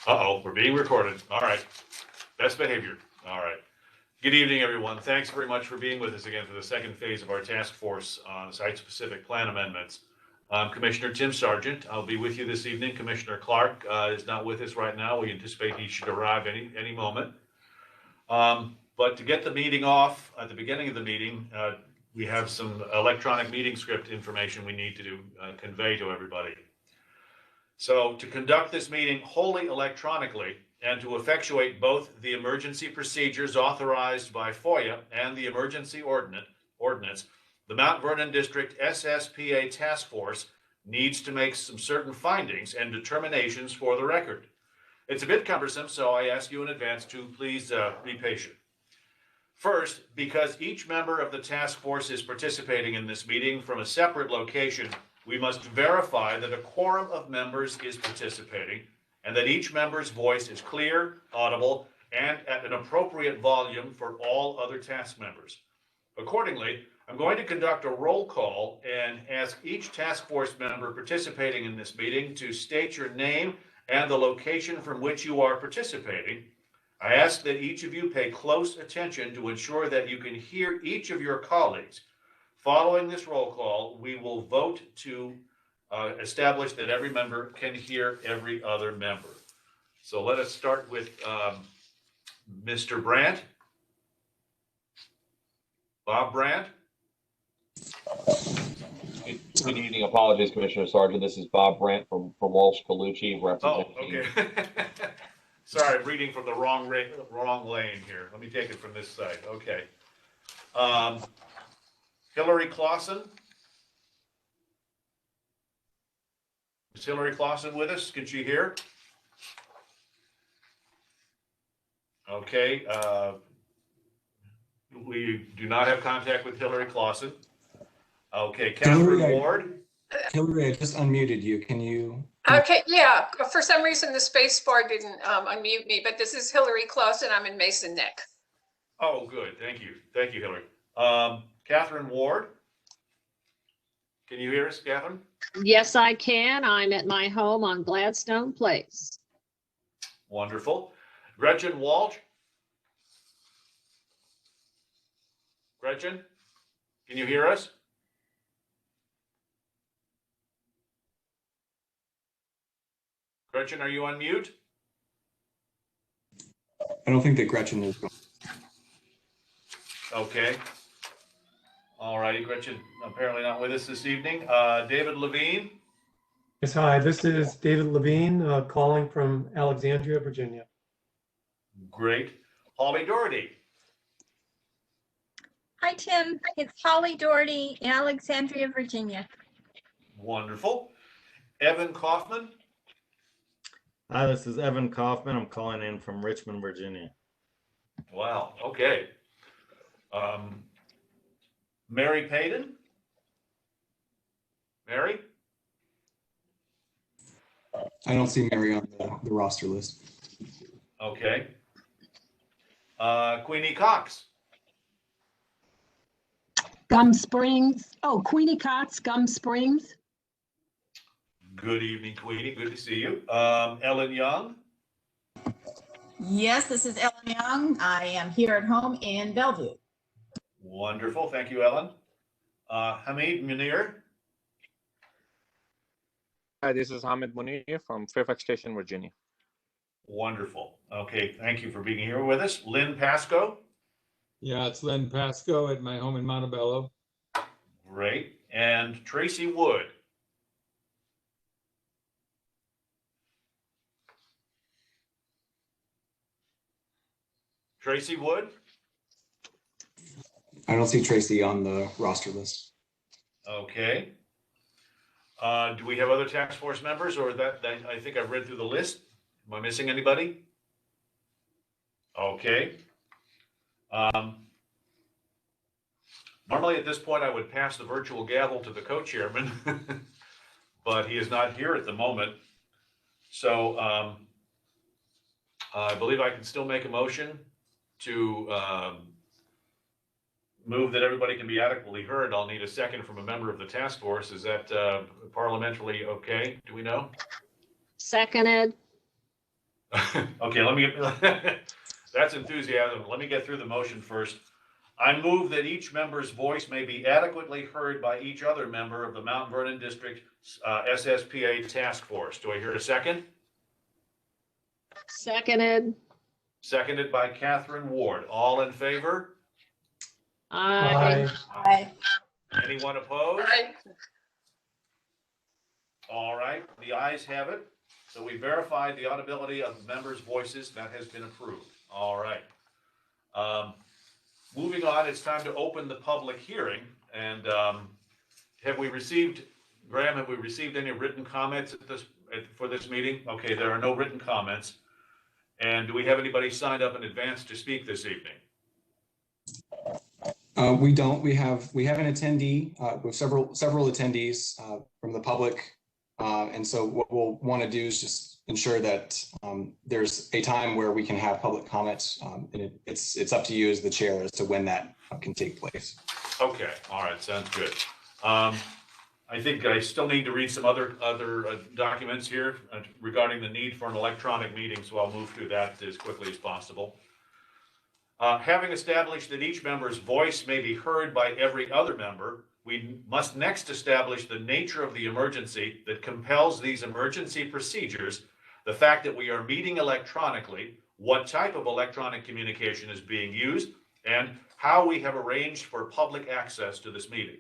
Uh-oh, we're being recorded. All right. Best behavior. All right. Good evening, everyone. Thanks very much for being with us again for the second phase of our task force on site-specific plan amendments. I'm Commissioner Tim Sargent. I'll be with you this evening. Commissioner Clark is not with us right now. We anticipate he should arrive any moment. But to get the meeting off at the beginning of the meeting, we have some electronic meeting script information we need to convey to everybody. So to conduct this meeting wholly electronically and to effectuate both the emergency procedures authorized by FOIA and the emergency ordinance, the Mount Vernon District SSPA Task Force needs to make some certain findings and determinations for the record. It's a bit cumbersome, so I ask you in advance to please be patient. First, because each member of the task force is participating in this meeting from a separate location, we must verify that a quorum of members is participating and that each member's voice is clear, audible, and at an appropriate volume for all other task members. Accordingly, I'm going to conduct a roll call and ask each task force member participating in this meeting to state your name and the location from which you are participating. I ask that each of you pay close attention to ensure that you can hear each of your colleagues. Following this roll call, we will vote to establish that every member can hear every other member. So let us start with Mr. Brandt. Bob Brandt. Good evening. Apologies, Commissioner Sargent. This is Bob Brandt from Walsh Colucci, representing. Oh, okay. Sorry, I'm reading from the wrong lane here. Let me take it from this side. Okay. Hillary Clausen. Is Hillary Clausen with us? Can she hear? Okay. We do not have contact with Hillary Clausen. Okay, Catherine Ward. Hillary, I just unmuted you. Can you? Okay, yeah. For some reason, the space bar didn't unmute me, but this is Hillary Clausen. I'm in Mason Neck. Oh, good. Thank you. Thank you, Hillary. Catherine Ward. Can you hear us, Catherine? Yes, I can. I'm at my home on Gladstone Place. Wonderful. Gretchen Walsh. Gretchen, can you hear us? Gretchen, are you on mute? I don't think that Gretchen is. Okay. All righty, Gretchen, apparently not with us this evening. David Levine. Yes, hi, this is David Levine calling from Alexandria, Virginia. Great. Holly Doherty. Hi, Tim. It's Holly Doherty in Alexandria, Virginia. Wonderful. Evan Kaufman. Hi, this is Evan Kaufman. I'm calling in from Richmond, Virginia. Wow, okay. Mary Payton? Mary? I don't see Mary on the roster list. Okay. Queenie Cox? Gum Springs. Oh, Queenie Cox, Gum Springs. Good evening, Queenie. Good to see you. Ellen Young? Yes, this is Ellen Young. I am here at home in Bellevue. Wonderful. Thank you, Ellen. Hamid Munir? Hi, this is Hamid Munir from Fairfax Station, Virginia. Wonderful. Okay, thank you for being here with us. Lynn Pasco? Yeah, it's Lynn Pasco at my home in Montebello. Great. And Tracy Wood? Tracy Wood? I don't see Tracy on the roster list. Okay. Do we have other task force members, or that I think I've read through the list? Am I missing anybody? Okay. Normally at this point, I would pass the virtual gavel to the co-chairman, but he is not here at the moment. So I believe I can still make a motion to move that everybody can be adequately heard. I'll need a second from a member of the task force. Is that parliamentarily okay? Do we know? Seconded. Okay, let me get, that's enthusiasm. Let me get through the motion first. I move that each member's voice may be adequately heard by each other member of the Mount Vernon District SSPA Task Force. Do I hear a second? Seconded. Seconded by Catherine Ward. All in favor? Aye. Aye. Anyone opposed? Aye. All right, the ayes have it. So we verified the audibility of members' voices. That has been approved. All right. Moving on, it's time to open the public hearing. And have we received, Graham, have we received any written comments for this meeting? Okay, there are no written comments. And do we have anybody signed up in advance to speak this evening? We don't. We have an attendee with several attendees from the public, and so what we'll want to do is just ensure that there's a time where we can have public comments, and it's up to you as the chair as to when that can take place. Okay, all right, sounds good. I think I still need to read some other documents here regarding the need for an electronic meeting, so I'll move through that as quickly as possible. Having established that each member's voice may be heard by every other member, we must next establish the nature of the emergency that compels these emergency procedures, the fact that we are meeting electronically, what type of electronic communication is being used, and how we have arranged for public access to this meeting.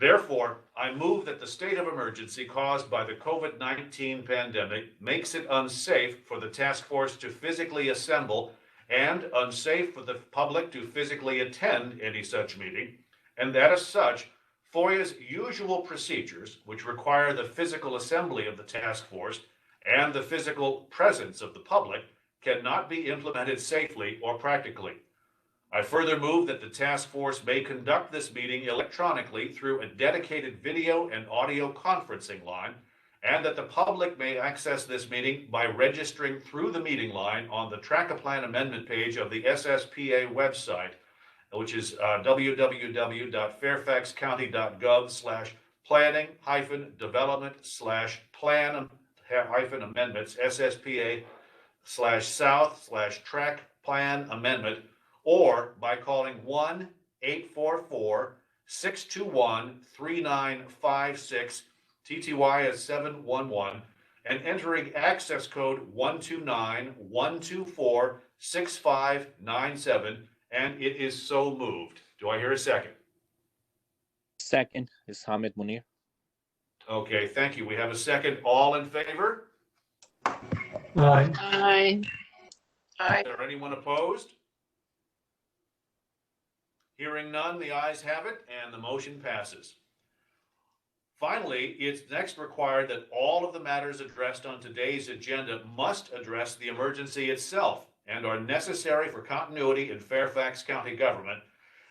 Therefore, I move that the state of emergency caused by the COVID-19 pandemic makes it unsafe for the task force to physically assemble and unsafe for the public to physically attend any such meeting, and that as such, FOIA's usual procedures, which require the physical assembly of the task force and the physical presence of the public, cannot be implemented safely or practically. I further move that the task force may conduct this meeting electronically through a dedicated video and audio conferencing line, and that the public may access this meeting by registering through the meeting line on the Track a Plan Amendment page of the SSPA website, which is www.fairfax-county.gov/planning-development/plan-amendments SSPA/south/track plan amendment, or by calling 1-844-621-3956, TTY is 711, and entering access code 129-124-6597, and it is so moved. Do I hear a second? Second is Hamid Munir. Okay, thank you. We have a second. All in favor? Aye. Aye. Aye. Is there anyone opposed? Hearing none, the ayes have it, and the motion passes. Finally, it's next required that all of the matters addressed on today's agenda must address the emergency itself and are necessary for continuity in Fairfax County government,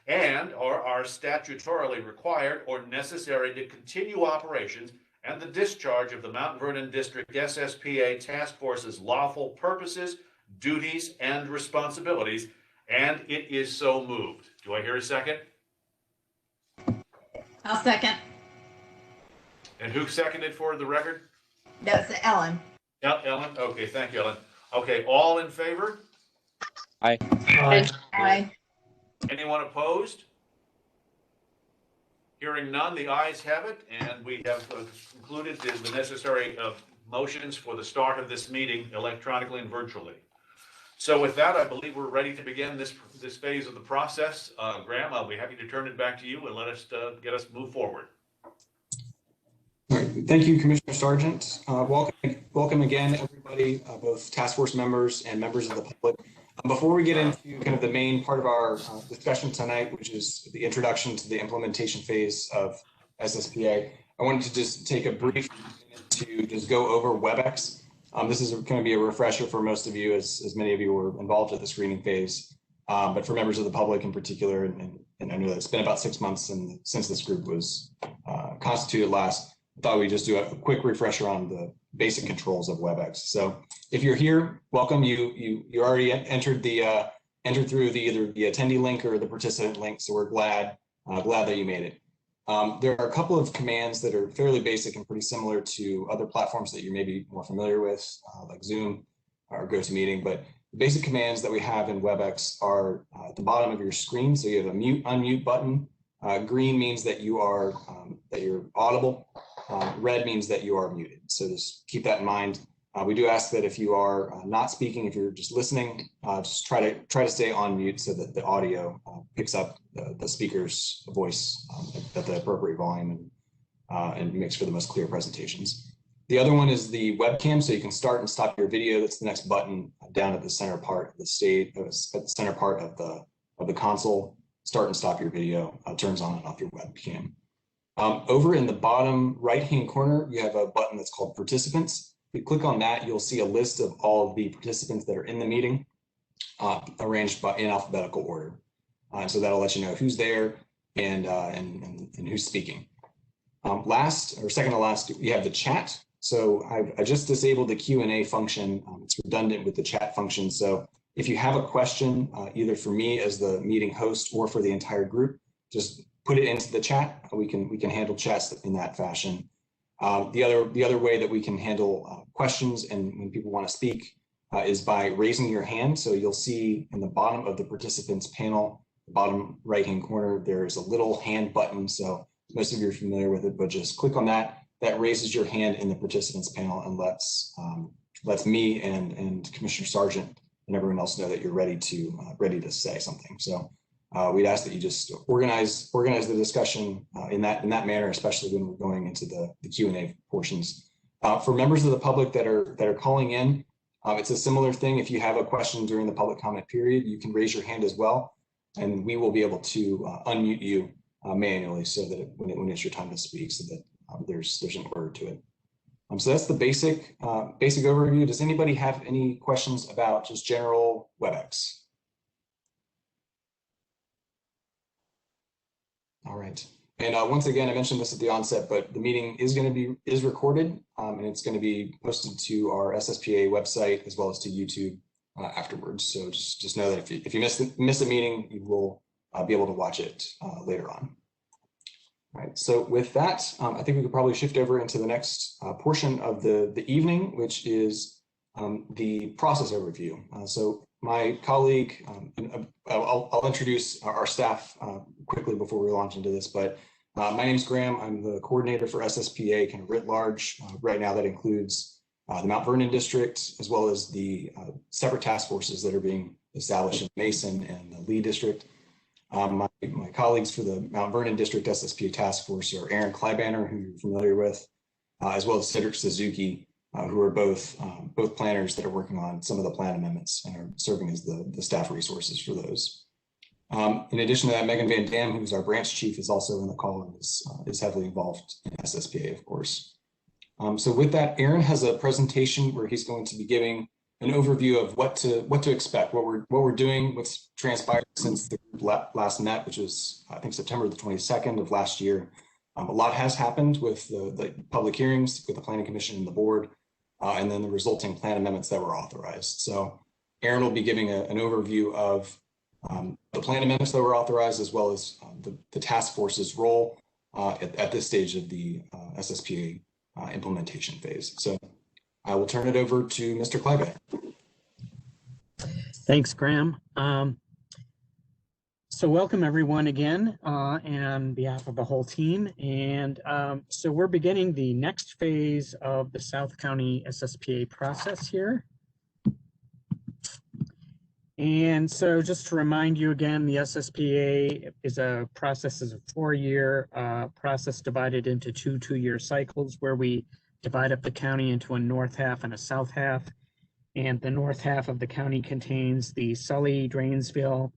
and are statutorily required or necessary to continue operations and the discharge of the Mount Vernon District SSPA Task Force's lawful purposes, duties, and responsibilities, and it is so moved. Do I hear a second? I'll second. And who seconded for the record? That's Ellen. Yeah, Ellen. Okay, thank you, Ellen. Okay, all in favor? Aye. Aye. Aye. Anyone opposed? Hearing none, the ayes have it, and we have concluded the necessary motions for the start of this meeting electronically and virtually. So with that, I believe we're ready to begin this phase of the process. Graham, I'll be happy to turn it back to you and let us get us move forward. All right. Thank you, Commissioner Sargent. Welcome again, everybody, both task force members and members of the public. Before we get into kind of the main part of our discussion tonight, which is the introduction to the implementation phase of SSPA, I wanted to just take a brief minute to just go over WebEx. This is going to be a refresher for most of you, as many of you were involved at the screening phase, but for members of the public in particular, and I know that it's been about 6 months since this group was constituted last. I thought we'd just do a quick refresher on the basic controls of WebEx. So if you're here, welcome. You already entered through either the attendee link or the participant link. So we're glad that you made it. There are a couple of commands that are fairly basic and pretty similar to other platforms that you may be more familiar with, like Zoom or GoToMeeting, but the basic commands that we have in WebEx are at the bottom of your screen. So you have a mute, unmute button. Green means that you are that you're audible. Red means that you are muted. So just keep that in mind. We do ask that if you are not speaking, if you're just listening, just try to stay on mute so that the audio picks up the speaker's voice at the appropriate volume and makes for the most clear presentations. The other one is the webcam, so you can start and stop your video. That's the next button down at the center part of the stage, at the center part of the console. Start and stop your video, turns on and off your webcam. Over in the bottom right-hand corner, you have a button that's called Participants. If you click on that, you'll see a list of all of the participants that are in the meeting, arranged in alphabetical order. So that'll let you know who's there and who's speaking. Last, or second to last, you have the chat. So I just disabled the Q&A function. It's redundant with the chat function. So if you have a question, either for me as the meeting host or for the entire group, just put it into the chat. We can handle chats in that fashion. The other way that we can handle questions and when people want to speak is by raising your hand. So you'll see in the bottom of the participants panel, the bottom right-hand corner, there's a little hand button. So most of you are familiar with it, but just click on that. That raises your hand in the participants panel and lets me and Commissioner Sargent and everyone else know that you're ready to say something. So we'd ask that you just organize the discussion in that manner, especially when we're going into the Q&A portions. For members of the public that are calling in, it's a similar thing. If you have a question during the public comment period, you can raise your hand as well, and we will be able to unmute you manually so that when it's your time to speak, so that there's an order to it. So that's the basic overview. Does anybody have any questions about just general WebEx? All right. And once again, I mentioned this at the onset, but the meeting is recorded, and it's going to be posted to our SSPA website as well as to YouTube afterwards. So just know that if you miss a meeting, you will be able to watch it later on. All right. So with that, I think we could probably shift over into the next portion of the evening, which is the process overview. So my colleague, I'll introduce our staff quickly before we launch into this, but my name's Graham. I'm the coordinator for SSPA kind of writ large. Right now that includes the Mount Vernon district, as well as the separate task forces that are being established in Mason and the Lee district. My colleagues for the Mount Vernon district SSPA task force are Aaron Kleibanner, who you're familiar with, as well as Cedric Suzuki, who are both planners that are working on some of the plan amendments and are serving as the staff resources for those. In addition to that, Megan Van Dam, who's our branch chief, is also in the call and is heavily involved in SSPA, of course. So with that, Aaron has a presentation where he's going to be giving an overview of what to expect, what we're doing, what's transpired since the group last met, which was I think September the 22nd of last year. A lot has happened with the public hearings, with the Planning Commission and the board, and then the resulting plan amendments that were authorized. So Aaron will be giving an overview of the plan amendments that were authorized, as well as the task force's role at this stage of the SSPA implementation phase. So I will turn it over to Mr. Kleibanner. Thanks, Graham. So welcome everyone again on behalf of the whole team. And so we're beginning the next phase of the South County SSPA process here. And so just to remind you again, the SSPA is a process, is a 4-year process divided into two-year cycles where we divide up the county into a north half and a south half. And the north half of the county contains the Sully, Drainsville,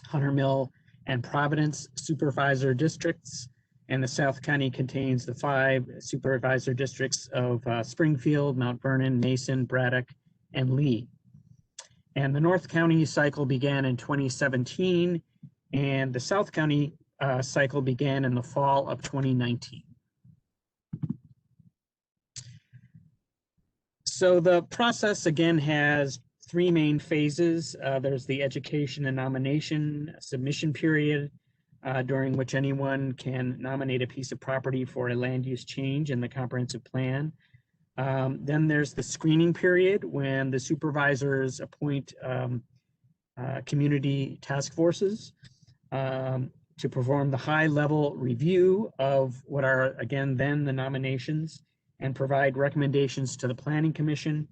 Hunter Mill, and Providence supervisor districts. And the South County contains the 5 supervisor districts of Springfield, Mount Vernon, Mason, Braddock, and Lee. And the North County cycle began in 2017, and the South County cycle began in the fall of 2019. So the process again has 3 main phases. There's the education and nomination submission period. during which anyone can nominate a piece of property for a land use change in the comprehensive plan. Then there's the screening period when the supervisors appoint community task forces to perform the high-level review of what are, again, then the nominations, and provide recommendations to the Planning Commission.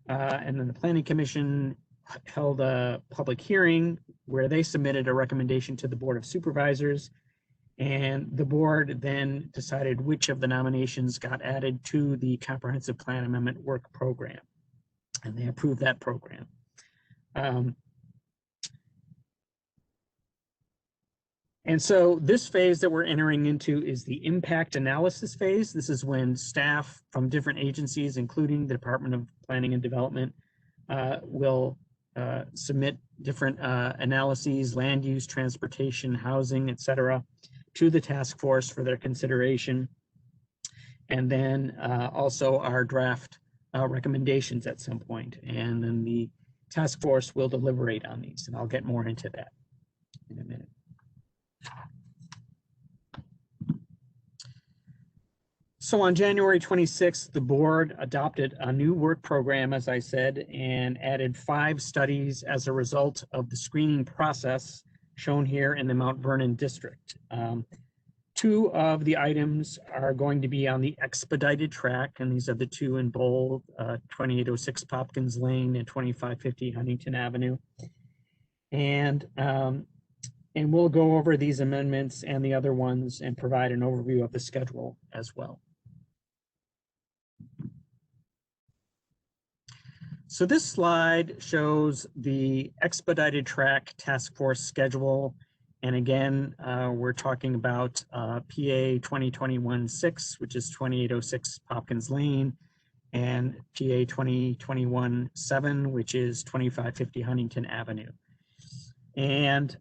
And then the Planning Commission held a public hearing where they submitted a recommendation to the Board of Supervisors, and the board then decided which of the nominations got added to the Comprehensive Plan Amendment Work Program, and they approved that program. And so this phase that we're entering into is the impact analysis phase. This is when staff from different agencies, including the Department of Planning and Development, will submit different analyses, land use, transportation, housing, et cetera, to the task force for their consideration. And then also our draft recommendations at some point. And then the task force will deliberate on these, and I'll get more into that in a minute. So on January 26th, the board adopted a new work program, as I said, and added 5 studies as a result of the screening process shown here in the Mount Vernon district. 2 of the items are going to be on the expedited track, and these are the 2 in bold, 2806 Popkins Lane and 2550 Huntington Avenue. And we'll go over these amendments and the other ones and provide an overview of the schedule as well. So this slide shows the expedited track task force schedule. And again, we're talking about PA 2021-6, which is 2806 Popkins Lane, and PA 2021-7, which is 2550 Huntington Avenue. And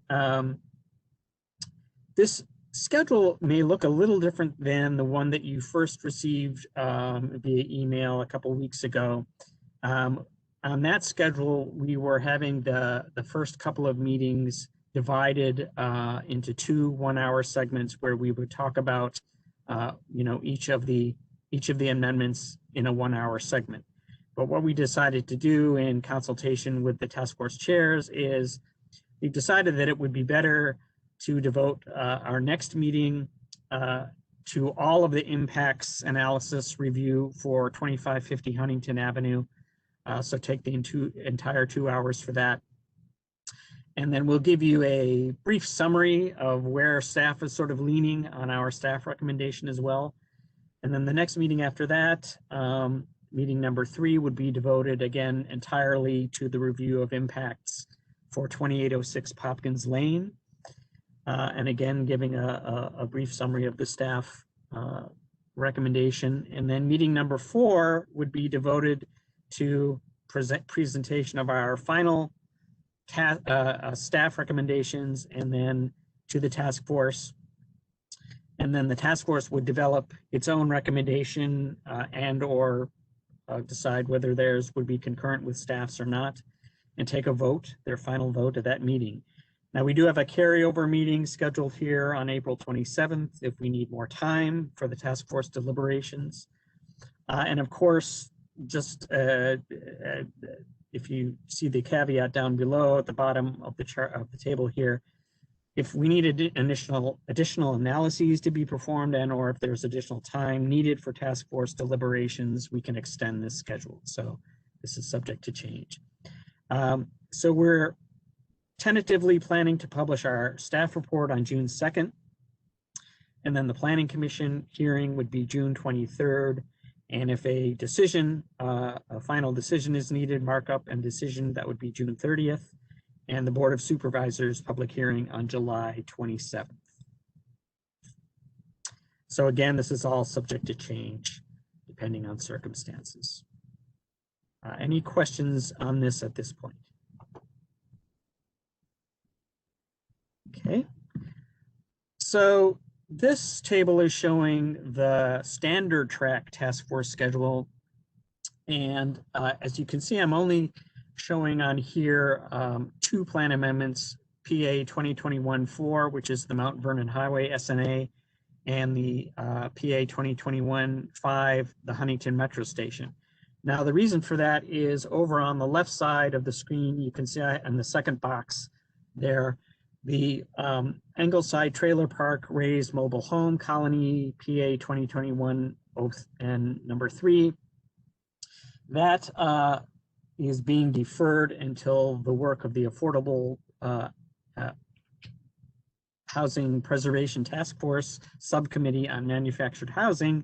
this schedule may look a little different than the one that you first received via email a couple weeks ago. On that schedule, we were having the first couple of meetings divided into 2 one-hour segments where we would talk about each of the amendments in a 1-hour segment. But what we decided to do in consultation with the task force chairs is we decided that it would be better to devote our next meeting to all of the impacts analysis review for 2550 Huntington Avenue. So take the entire 2 hours for that. And then we'll give you a brief summary of where staff is sort of leaning on our staff recommendation as well. And then the next meeting after that, meeting number 3, would be devoted again entirely to the review of impacts for 2806 Popkins Lane. And again, giving a brief summary of the staff recommendation. And then meeting number 4 would be devoted to presentation of our final staff recommendations, and then to the task force. And then the task force would develop its own recommendation and or decide whether theirs would be concurrent with staff's or not, and take a vote, their final vote at that meeting. Now, we do have a carryover meeting scheduled here on April 27th if we need more time for the task force deliberations. And of course, just if you see the caveat down below at the bottom of the chart of the table here, if we needed additional analyses to be performed and or if there's additional time needed for task force deliberations, we can extend this schedule. So this is subject to change. So we're tentatively planning to publish our staff report on June 2nd. And then the Planning Commission hearing would be June 23rd. And if a decision, a final decision is needed, markup and decision, that would be June 30th. And the Board of Supervisors public hearing on July 27th. So again, this is all subject to change depending on circumstances. Any questions on this at this point? Okay. So this table is showing the standard track task force schedule. And as you can see, I'm only showing on here 2 plan amendments PA 2021-4, which is the Mount Vernon Highway SNA, and the PA 2021-5, the Huntington Metro Station. Now, the reason for that is over on the left side of the screen, you can see in the second box there, the Engleside Trailer Park Raised Mobile Home Colony, PA 2021 and number 3. That is being deferred until the work of the Affordable Housing Preservation Task Force Subcommittee on Manufactured Housing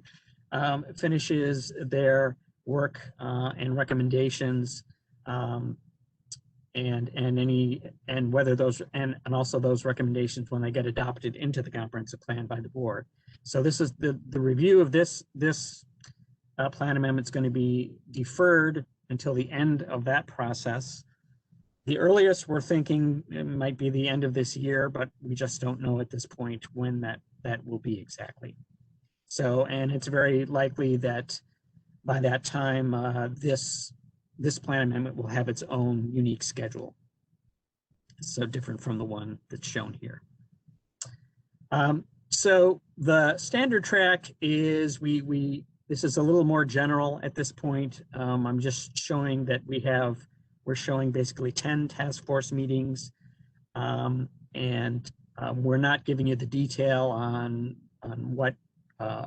finishes their work and recommendations, and whether those and also those recommendations when they get adopted into the comprehensive plan by the board. So this is the review of this plan amendment is going to be deferred until the end of that process. The earliest we're thinking it might be the end of this year, but we just don't know at this point when that will be exactly. So, and it's very likely that by that time, this plan amendment will have its own unique schedule. So different from the one that's shown here. So the standard track is this is a little more general at this point. I'm just showing that we're showing basically 10 task force meetings, and we're not giving you the detail on what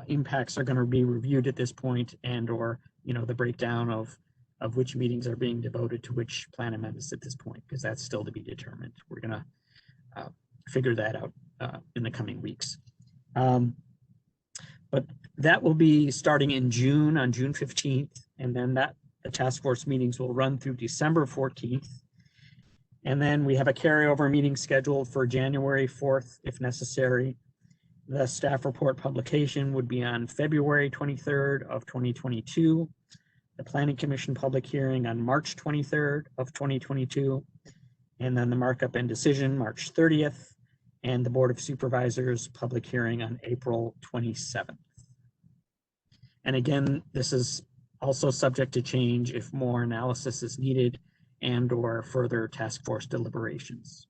impacts are going to be reviewed at this point, and or the breakdown of which meetings are being devoted to which plan amendments at this point, because that's still to be determined. We're going to figure that out in the coming weeks. But that will be starting in June, on June 15th, and then the task force meetings will run through December 14th. And then we have a carryover meeting scheduled for January 4th, if necessary. The staff report publication would be on February 23rd of 2022. The Planning Commission public hearing on March 23rd of 2022. And then the markup and decision March 30th. And the Board of Supervisors public hearing on April 27th. And again, this is also subject to change if more analysis is needed and or further task force deliberations.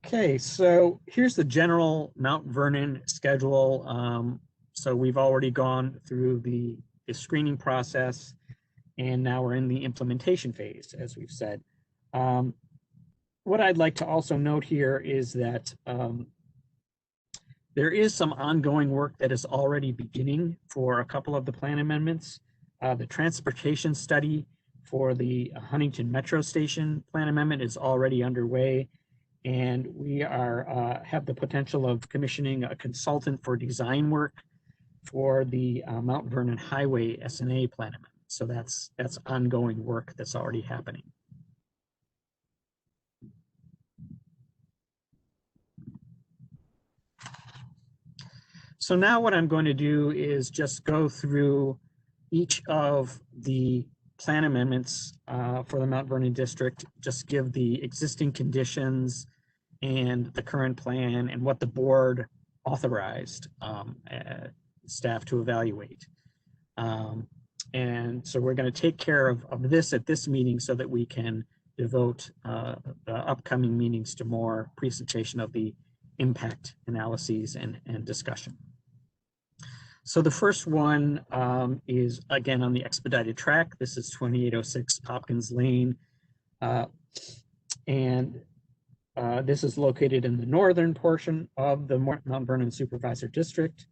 Okay, so here's the general Mount Vernon schedule. So we've already gone through the screening process, and now we're in the implementation phase, as we've said. What I'd like to also note here is that there is some ongoing work that is already beginning for a couple of the plan amendments. The transportation study for the Huntington Metro Station plan amendment is already underway, and we have the potential of commissioning a consultant for design work for the Mount Vernon Highway SNA plan amendment. So that's ongoing work that's already happening. So now what I'm going to do is just go through each of the plan amendments for the Mount Vernon district, just give the existing conditions and the current plan and what the board authorized staff to evaluate. And so we're going to take care of this at this meeting so that we can devote the upcoming meetings to more presentation of the impact analyses and discussion. So the first one is again on the expedited track. This is 2806 Hopkins Lane. And this is located in the northern portion of the Mount Vernon Supervisor District.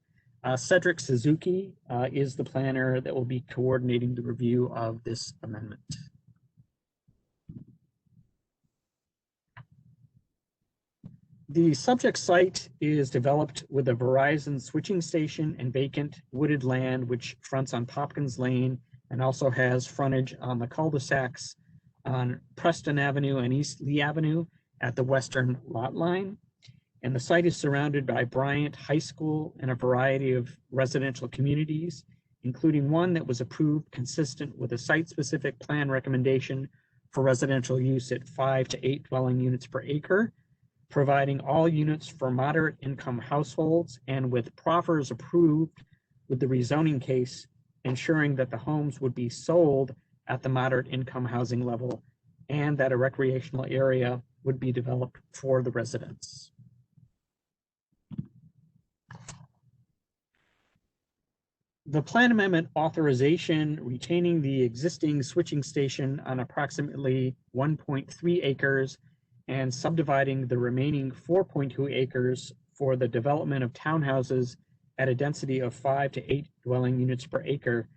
Cedric Suzuki is the planner that will be coordinating the review of this amendment. The subject site is developed with a Verizon switching station and vacant wooded land which fronts on Hopkins Lane and also has frontage on the cul-de-sacs on Preston Avenue and East Lee Avenue at the western lot line. And the site is surrounded by Bryant High School and a variety of residential communities, including one that was approved consistent with a site-specific plan recommendation for residential use at 5 to 8 dwelling units per acre, providing all units for moderate income households, and with proffers approved with the rezoning case ensuring that the homes would be sold at the moderate income housing level and that a recreational area would be developed for the residents. The plan amendment authorization retaining the existing switching station on approximately 1.3 acres and subdividing the remaining 4.2 acres for the development of townhouses at a density of 5 to 8 dwelling units per acre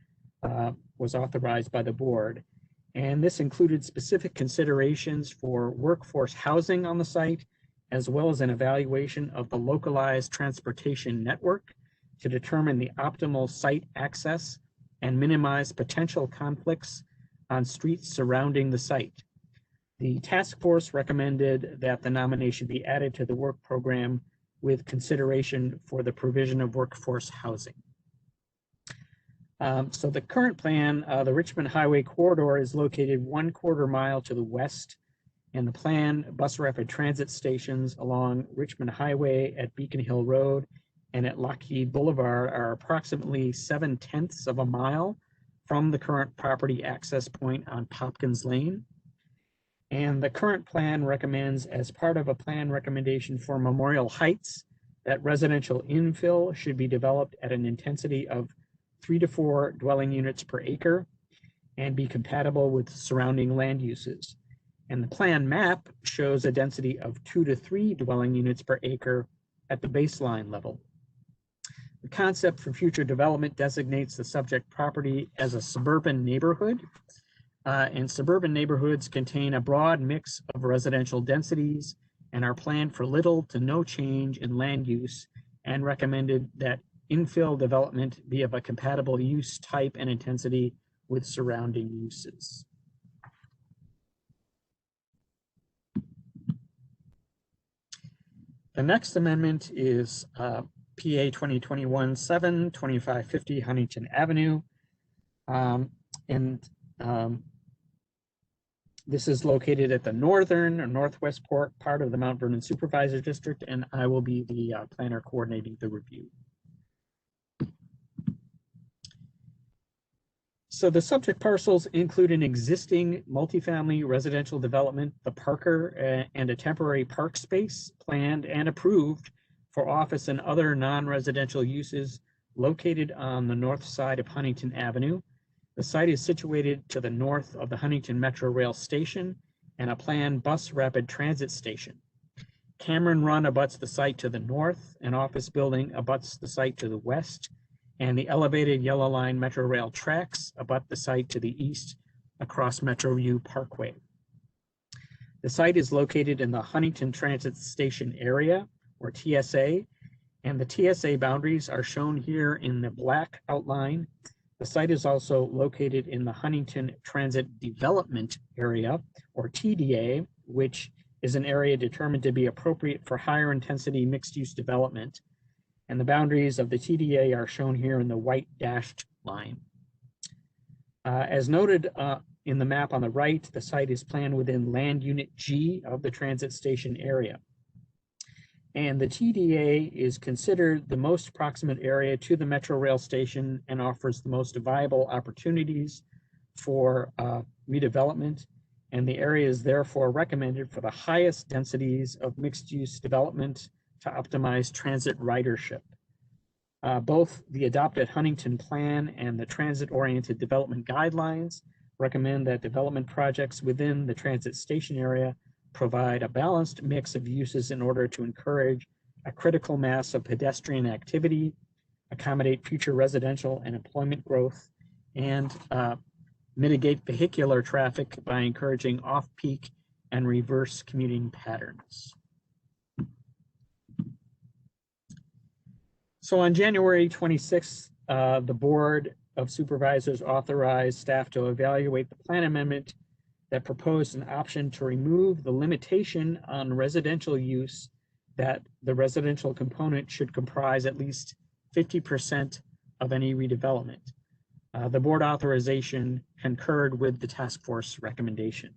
was authorized by the board. And this included specific considerations for workforce housing on the site, as well as an evaluation of the localized transportation network to determine the optimal site access and minimize potential conflicts on streets surrounding the site. The task force recommended that the nomination be added to the work program with consideration for the provision of workforce housing. So the current plan, the Richmond Highway corridor is located 1/4 mile to the west, and the planned bus rapid transit stations along Richmond Highway at Beacon Hill Road and at Lockheed Boulevard are approximately 7/10 of a mile from the current property access point on Popkins Lane. And the current plan recommends, as part of a plan recommendation for Memorial Heights, that residential infill should be developed at an intensity of 3 to 4 dwelling units per acre and be compatible with surrounding land uses. And the plan map shows a density of 2 to 3 dwelling units per acre at the baseline level. The concept for future development designates the subject property as a suburban neighborhood, and suburban neighborhoods contain a broad mix of residential densities and are planned for little to no change in land use, and recommended that infill development be of a compatible use type and intensity with surrounding uses. The next amendment is PA 2021-7, 2550 Huntington Avenue. This is located at the northern or northwest part of the Mount Vernon Supervisor District, and I will be the planner coordinating the review. So the subject parcels include an existing multifamily residential development, the Parker, and a temporary park space planned and approved for office and other non-residential uses located on the north side of Huntington Avenue. The site is situated to the north of the Huntington Metro Rail Station and a planned bus rapid transit station. Cameron Run abuts the site to the north, an office building abuts the site to the west, and the elevated Yellow Line Metro Rail tracks abut the site to the east across Metroview Parkway. The site is located in the Huntington Transit Station area, or TSA, and the TSA boundaries are shown here in the black outline. The site is also located in the Huntington Transit Development Area, or TDA, which is an area determined to be appropriate for higher intensity mixed-use development. And the boundaries of the TDA are shown here in the white dashed line. As noted in the map on the right, the site is planned within Land Unit G of the transit station area. And the TDA is considered the most proximate area to the Metro Rail Station and offers the most viable opportunities for redevelopment. And the area is therefore recommended for the highest densities of mixed-use development to optimize transit ridership. Both the adopted Huntington Plan and the Transit-Oriented Development Guidelines recommend that development projects within the transit station area provide a balanced mix of uses in order to encourage a critical mass of pedestrian activity, accommodate future residential and employment growth, and mitigate vehicular traffic by encouraging off-peak and reverse commuting patterns. So on January 26th, the Board of Supervisors authorized staff to evaluate the plan amendment that proposed an option to remove the limitation on residential use that the residential component should comprise at least 50% of any redevelopment. The board authorization concurred with the task force recommendation.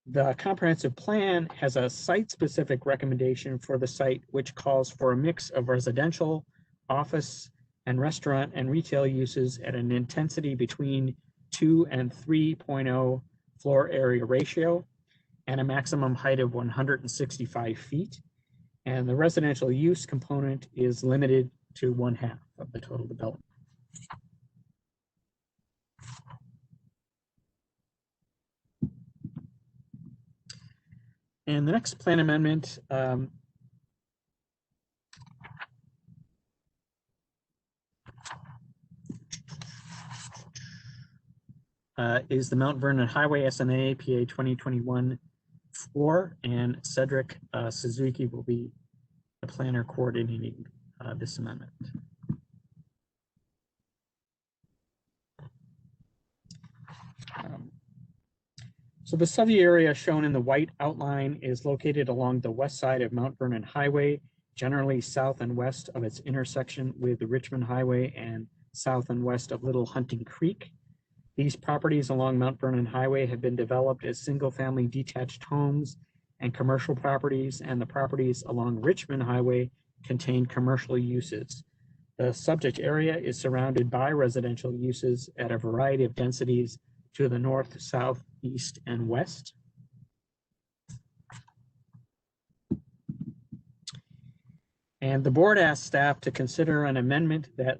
The comprehensive plan has a site-specific recommendation for the site, which calls for a mix of residential, office, and restaurant and retail uses at an intensity between 2 and 3.0 floor area ratio and a maximum height of 165 feet. And the residential use component is limited to 1/2 of the total development. And the next plan amendment is the Mount Vernon Highway SNA PA 2021-4, and Cedric Suzuki will be the planner coordinating this amendment. So the study area shown in the white outline is located along the west side of Mount Vernon Highway, generally south and west of its intersection with the Richmond Highway and south and west of Little Hunting Creek. These properties along Mount Vernon Highway have been developed as single-family detached homes and commercial properties, and the properties along Richmond Highway contain commercial uses. The subject area is surrounded by residential uses at a variety of densities to the north, south, east, and west. And the board asked staff to consider an amendment that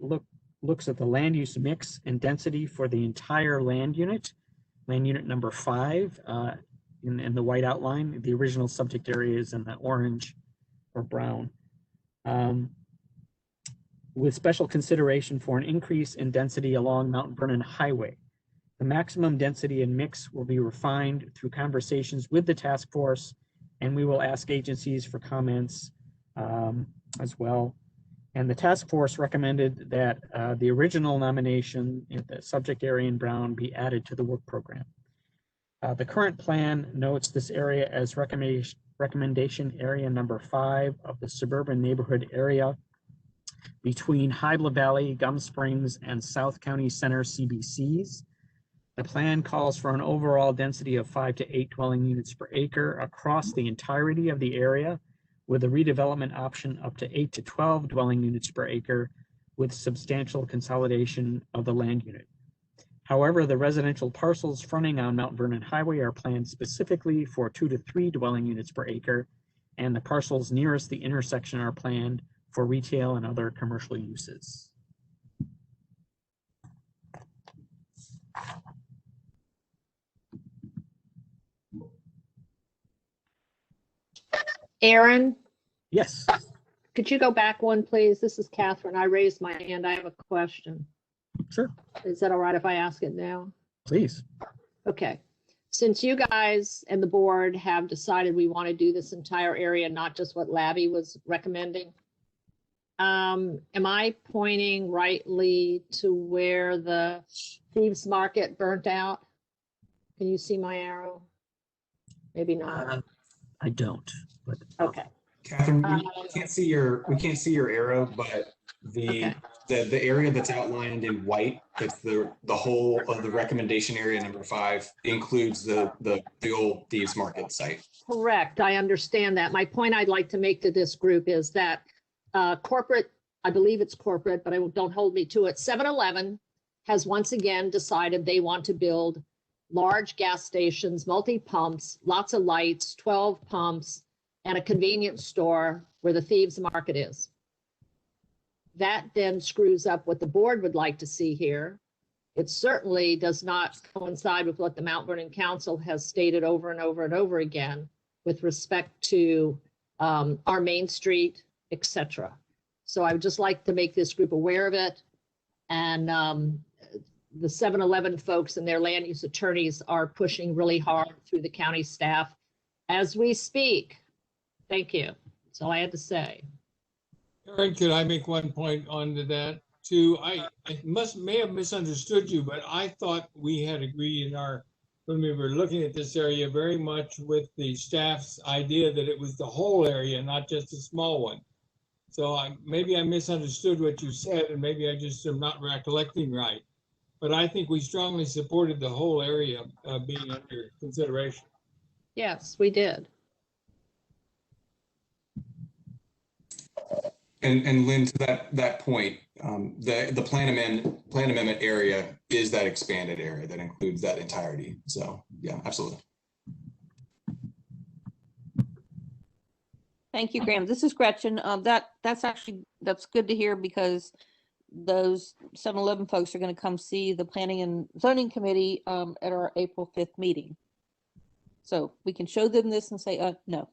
looks at the land use mix and density for the entire land unit number 5 in the white outline. The original subject area is in the orange or brown. With special consideration for an increase in density along Mount Vernon Highway. The maximum density and mix will be refined through conversations with the task force, and we will ask agencies for comments as well. And the task force recommended that the original nomination in the subject area in brown be added to the work program. The current plan notes this area as recommendation area number 5 of the suburban neighborhood area between Hybla Valley, Gum Springs, and South County Center CBCs. The plan calls for an overall density of 5 to 8 dwelling units per acre across the entirety of the area, with a redevelopment option up to 8 to 12 dwelling units per acre with substantial consolidation of the land unit. However, the residential parcels fronting on Mount Vernon Highway are planned specifically for 2 to 3 dwelling units per acre, and the parcels nearest the intersection are planned for retail and other commercial uses. Aaron, Yes, could you go back one, please? This is Catherine. I raised my hand. I have a question. sure, Is that all right if I ask it now? please. Okay. Since you guys and the board have decided we want to do this entire area, not just what Labby was recommending, am I pointing rightly to where the Thieves Market burnt out? Can you see my arrow? Maybe not. I don't, but Okay. Catherine, we can't see your arrow, but the area that's outlined in white, that's the whole of the recommendation area number 5, includes the old Thieves Market site. Correct. I understand that. My point I'd like to make to this group is that corporate, I believe it's corporate, but don't hold me to it. 7-Eleven has once again decided they want to build large gas stations, multi-pumps, lots of lights, 12 pumps, and a convenience store where the Thieves Market is. That then screws up what the board would like to see here. It certainly does not coincide with what the Mount Vernon Council has stated over and over and over again with respect to our Main Street, etc. So I would just like to make this group aware of it. And the 7-Eleven folks and their land use attorneys are pushing really hard through the county staff as we speak. Thank you. That's all I had to say. Aaron, could I make one point onto that too? I may have misunderstood you, but I thought we had agreed when we were looking at this area very much with the staff's idea that it was the whole area, not just a small one. So maybe I misunderstood what you said, and maybe I just am not recollecting right. But I think we strongly supported the whole area being under consideration. Yes, we did. And Lynn, to that point, the plan amendment area is that expanded area that includes that entirety. So yeah, absolutely. Thank you, Graham. This is Gretchen. That's good to hear, because those 7-Eleven folks are going to come see the Planning and Zoning Committee at our April 5th meeting. So we can show them this and say, no.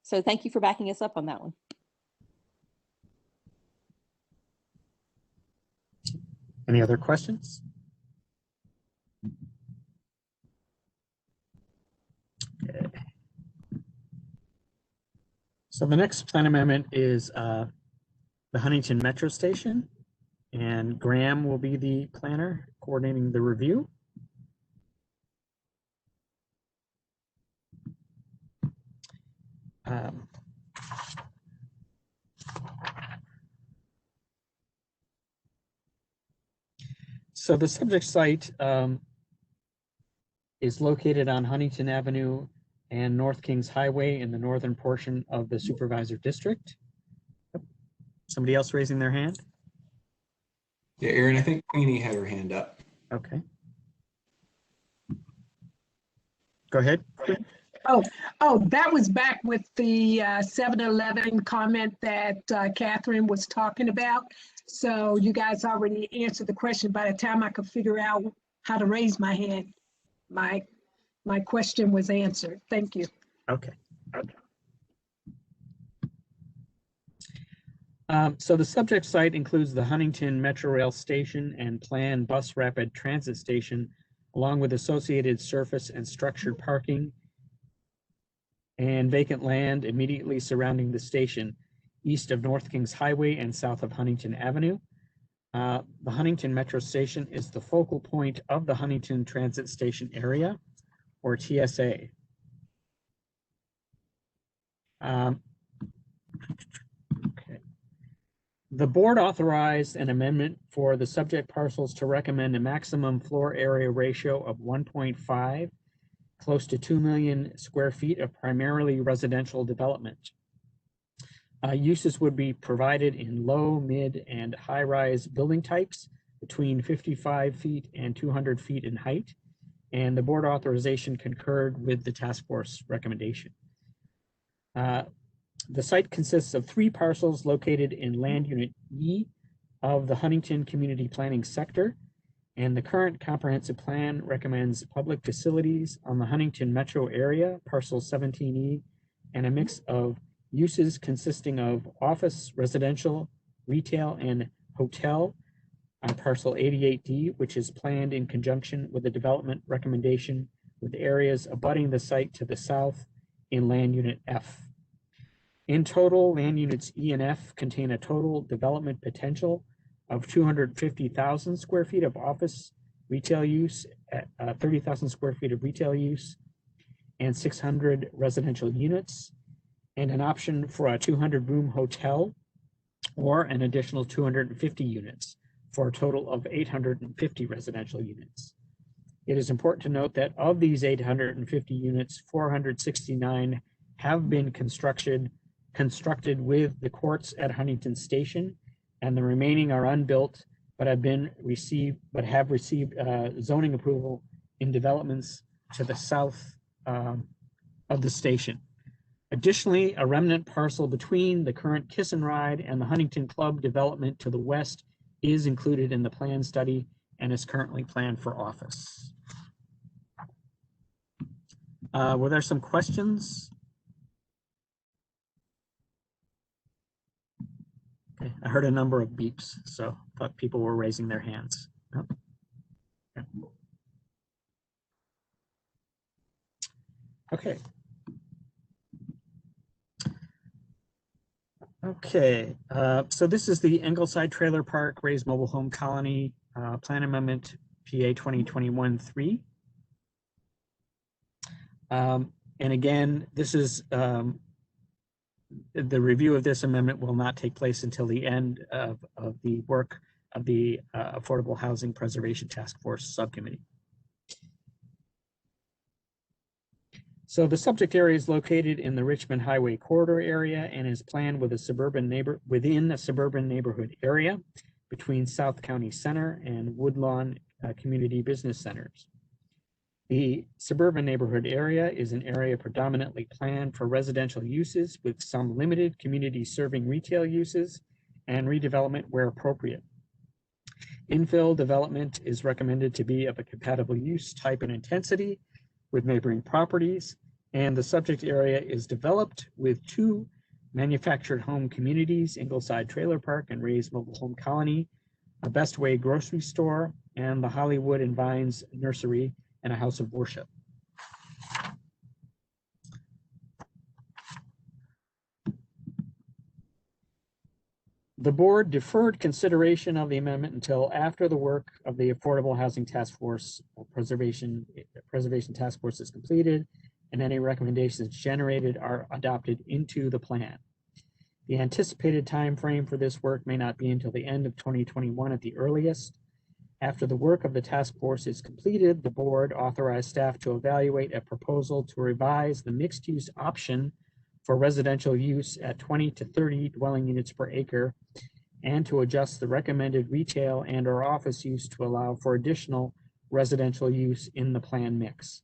So thank you for backing us up on that one. Any other questions? Okay. So the next plan amendment is the Huntington Metro Station, and Graham will be the planner coordinating the review. So the subject site is located on Huntington Avenue and North Kings Highway in the northern portion of the Supervisor District. Somebody else raising their hand? Yeah, Erin, I think Queenie had her hand up. Okay. Go ahead. Oh, that was back with the 7-Eleven comment that Catherine was talking about. So you guys already answered the question. By the time I could figure out how to raise my hand, my question was answered. Thank you. Okay. So the subject site includes the Huntington Metro Rail Station and planned bus rapid transit station, along with associated surface and structured parking and vacant land immediately surrounding the station, east of North Kings Highway and south of Huntington Avenue. The Huntington Metro Station is the focal point of the Huntington Transit Station Area, or TSA. Okay. The board authorized an amendment for the subject parcels to recommend a maximum floor area ratio of 1.5, close to 2 million square feet of primarily residential development. Uses would be provided in low, mid, and high-rise building types between 55 feet and 200 feet in height, and the board authorization concurred with the task force recommendation. The site consists of 3 parcels located in Land Unit E of the Huntington Community Planning Sector, and the current comprehensive plan recommends public facilities on the Huntington Metro area, parcel 17E, and a mix of uses consisting of office, residential, retail, and hotel on parcel 88D, which is planned in conjunction with the development recommendation with areas abutting the site to the south in Land Unit F. In total, Land Units E and F contain a total development potential of 250,000 square feet of office retail use, 30,000 square feet of retail use, and 600 residential units, and an option for a 200-room hotel or an additional 250 units for a total of 850 residential units. It is important to note that of these 850 units, 469 have been constructed with the courts at Huntington Station, and the remaining are unbuilt but have received zoning approval in developments to the south of the station. Additionally, a remnant parcel between the current Kiss and Ride and the Huntington Club development to the west is included in the plan study and is currently planned for office. Were there some questions? Okay, I heard a number of beeps, so I thought people were raising their hands. Oh. Yeah. Okay. Okay, so this is the Engleside Trailer Park Raised Mobile Home Colony Plan Amendment PA 2021-3. And again, this is the review of this amendment will not take place until the end of the work of the Affordable Housing Preservation Task Force Subcommittee. So the subject area is located in the Richmond Highway Corridor area and is planned with within a suburban neighborhood area between South County Center and Woodlawn Community Business Centers. The suburban neighborhood area is an area predominantly planned for residential uses with some limited community serving retail uses and redevelopment where appropriate. Infill development is recommended to be of a compatible use type and intensity with neighboring properties, and the subject area is developed with 2 manufactured home communities, Engleside Trailer Park and Ray's Mobile Home Colony, a Best Way grocery store, and the Hollywood and Vines Nursery and a house of worship. The board deferred consideration of the amendment until after the work of the Affordable Housing Task Force Preservation Task Force is completed and any recommendations generated are adopted into the plan. The anticipated time frame for this work may not be until the end of 2021 at the earliest. After the work of the task force is completed, the board authorized staff to evaluate a proposal to revise the mixed-use option for residential use at 20 to 30 dwelling units per acre and to adjust the recommended retail and/or office use to allow for additional residential use in the plan mix.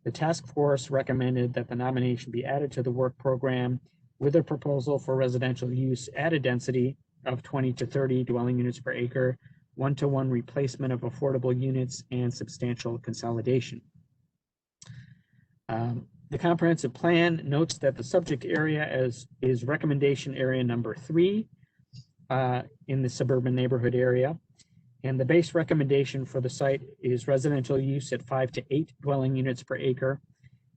The task force recommended that the nomination be added to the work program with a proposal for residential use at a density of 20 to 30 dwelling units per acre, 1-to-1 replacement of affordable units, and substantial consolidation. The comprehensive plan notes that the subject area is recommendation area number 3 in the suburban neighborhood area. And the base recommendation for the site is residential use at 5 to 8 dwelling units per acre.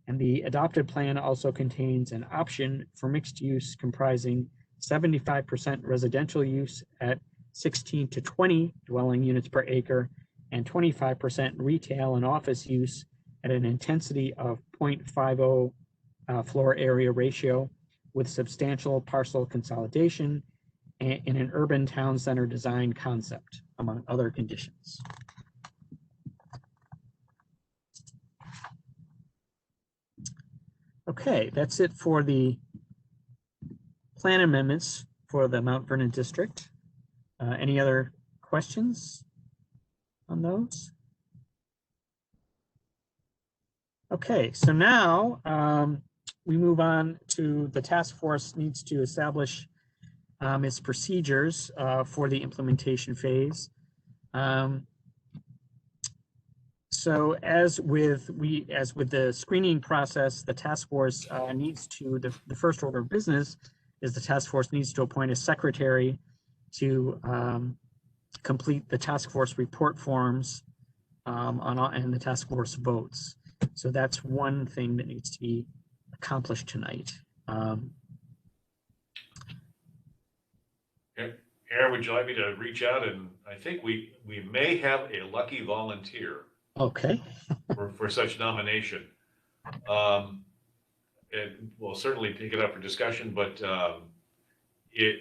And the adopted plan also contains an option for mixed use comprising 75% residential use at 16 to 20 dwelling units per acre and 25% retail and office use at an intensity of 0.50 floor area ratio with substantial parcel consolidation in an urban town center design concept, among other conditions. Okay, that's it for the plan amendments for the Mount Vernon district. Any other questions on those? Okay, so now we move on to the task force needs to establish its procedures for the implementation phase. So as with the screening process, the task force needs to, the first order of business is the task force needs to appoint a secretary to complete the task force report forms and the task force votes. So that's one thing that needs to be accomplished tonight. Aaron, would you like me to reach out? And I think we may have a lucky volunteer. Okay. for such nomination. And we'll certainly pick it up for discussion, but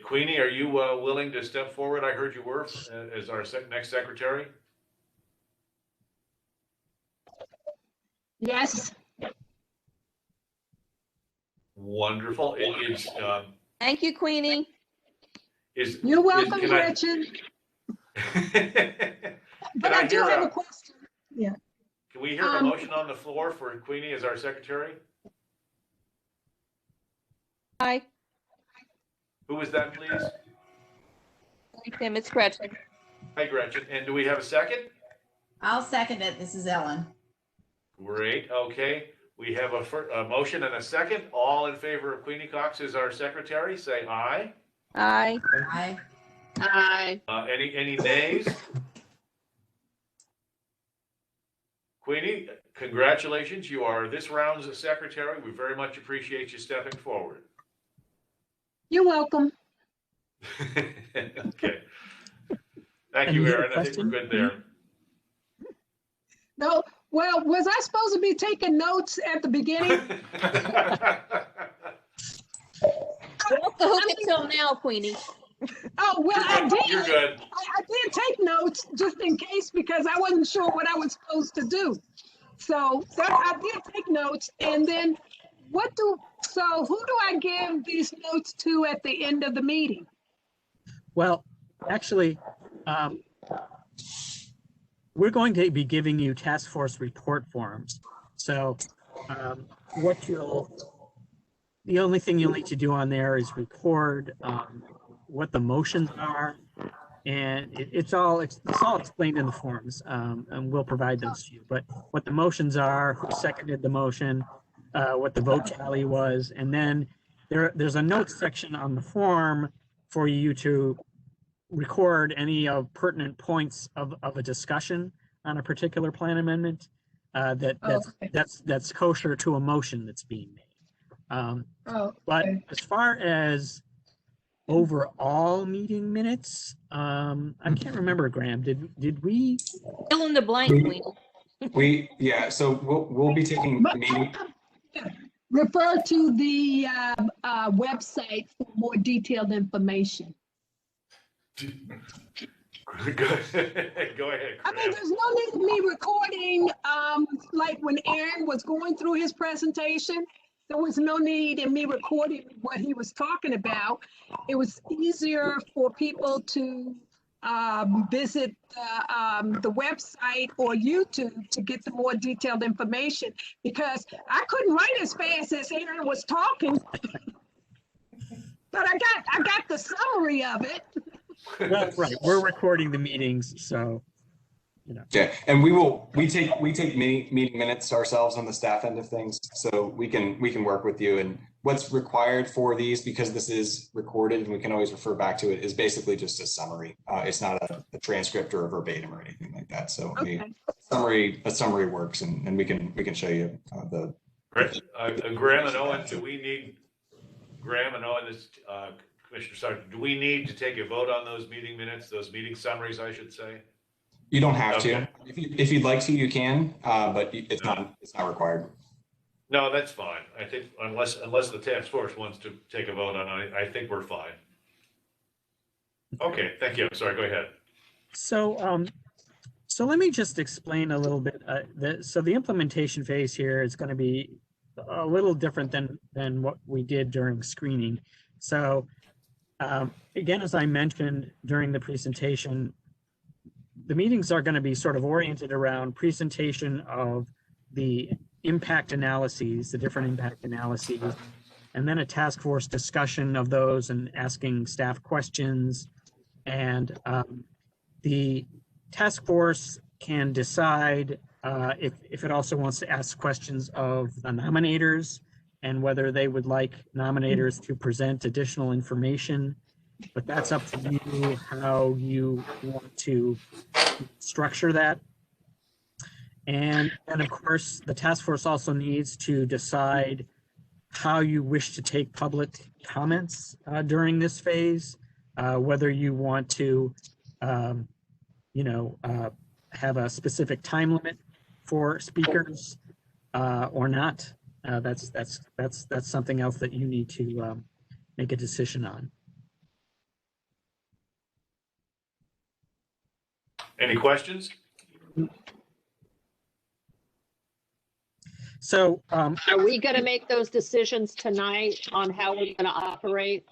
Queenie, are you willing to step forward? I heard you were as our next secretary. Yes. Wonderful. It's thank you, Queenie. You're welcome, Gretchen. But I do have a question. Yeah. Can we hear a motion on the floor for Queenie as our secretary? Hi. Who was that, please? Hi, Tim. It's Gretchen. Hi, Gretchen. And do we have a second? I'll second it. This is Ellen. Great. Okay. We have a motion and a second. All in favor of Queenie Cox as our secretary, say aye. Aye. Aye. Aye. Any nays? Queenie, congratulations. You are this round's secretary. We very much appreciate you stepping forward. You're welcome. Okay. Thank you, Aaron. I think we're good there. No, well, was I supposed to be taking notes at the beginning? Off the hook until now, Queenie. Oh, well, I did. You're good. I did take notes just in case because I wasn't sure what I was supposed to do. So that I did take notes. And then who do I give these notes to at the end of the meeting? Well, actually, we're going to be giving you task force report forms. So the only thing you'll need to do on there is record what the motions are. And it's all explained in the forms, and we'll provide those to you. But what the motions are, who seconded the motion, what the vote tally was, and then there's a notes section on the form for you to record any pertinent points of a discussion on a particular plan amendment that's kosher to a motion that's being made. But as far as overall meeting minutes, I can't remember, Graham, did we? Fill in the blank, Yeah, so we'll be taking meeting. Refer to the website for more detailed information. Go ahead. I mean, there's no need of me recording, like when Aaron was going through his presentation, there was no need in me recording what he was talking about. It was easier for people to visit the website or YouTube to get the more detailed information, because I couldn't write as fast as Aaron was talking. But I got the summary of it. Well, right, we're recording the meetings, so Yeah, and we take meeting minutes ourselves on the staff end of things, so we can work with you. And what's required for these, because this is recorded and we can always refer back to it, is basically just a summary. It's not a transcript or a verbatim or anything like that. So a summary works, and we can show you the. Great. Graham and Owen, this Commissioner Sargent, do we need to take a vote on those meeting minutes, those meeting summaries, I should say? You don't have to. If you'd like to, you can, but it's not required. No, that's fine. I think unless the task force wants to take a vote on it, I think we're fine. Okay, thank you. I'm sorry, go ahead. So let me just explain a little bit. So the implementation phase here is going to be a little different than what we did during screening. So again, as I mentioned during the presentation, the meetings are going to be sort of oriented around presentation of the impact analyses, the different impact analyses, and then a task force discussion of those and asking staff questions. And the task force can decide if it also wants to ask questions of the nominators and whether they would like nominators to present additional information. But that's up to you how you want to structure that. And of course, the task force also needs to decide how you wish to take public comments during this phase, whether you want to, have a specific time limit for speakers or not. That's something else that you need to make a decision on. Any questions? So are we going to make those decisions tonight on how we're going to operate?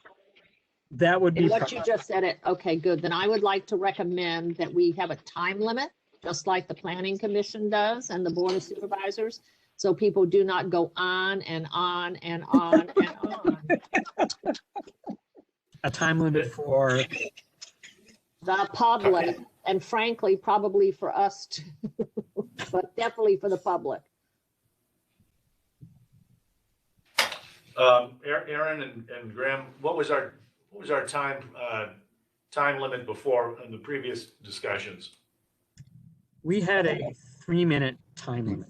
That would be what you just said. Okay, good. Then I would like to recommend that we have a time limit, just like the Planning Commission does and the Board of Supervisors, so people do not go on and on and on and on. A time limit for the public, and frankly, probably for us too, but definitely for the public. Aaron and Graham, what was our time limit before in the previous discussions? We had a 3-minute time limit.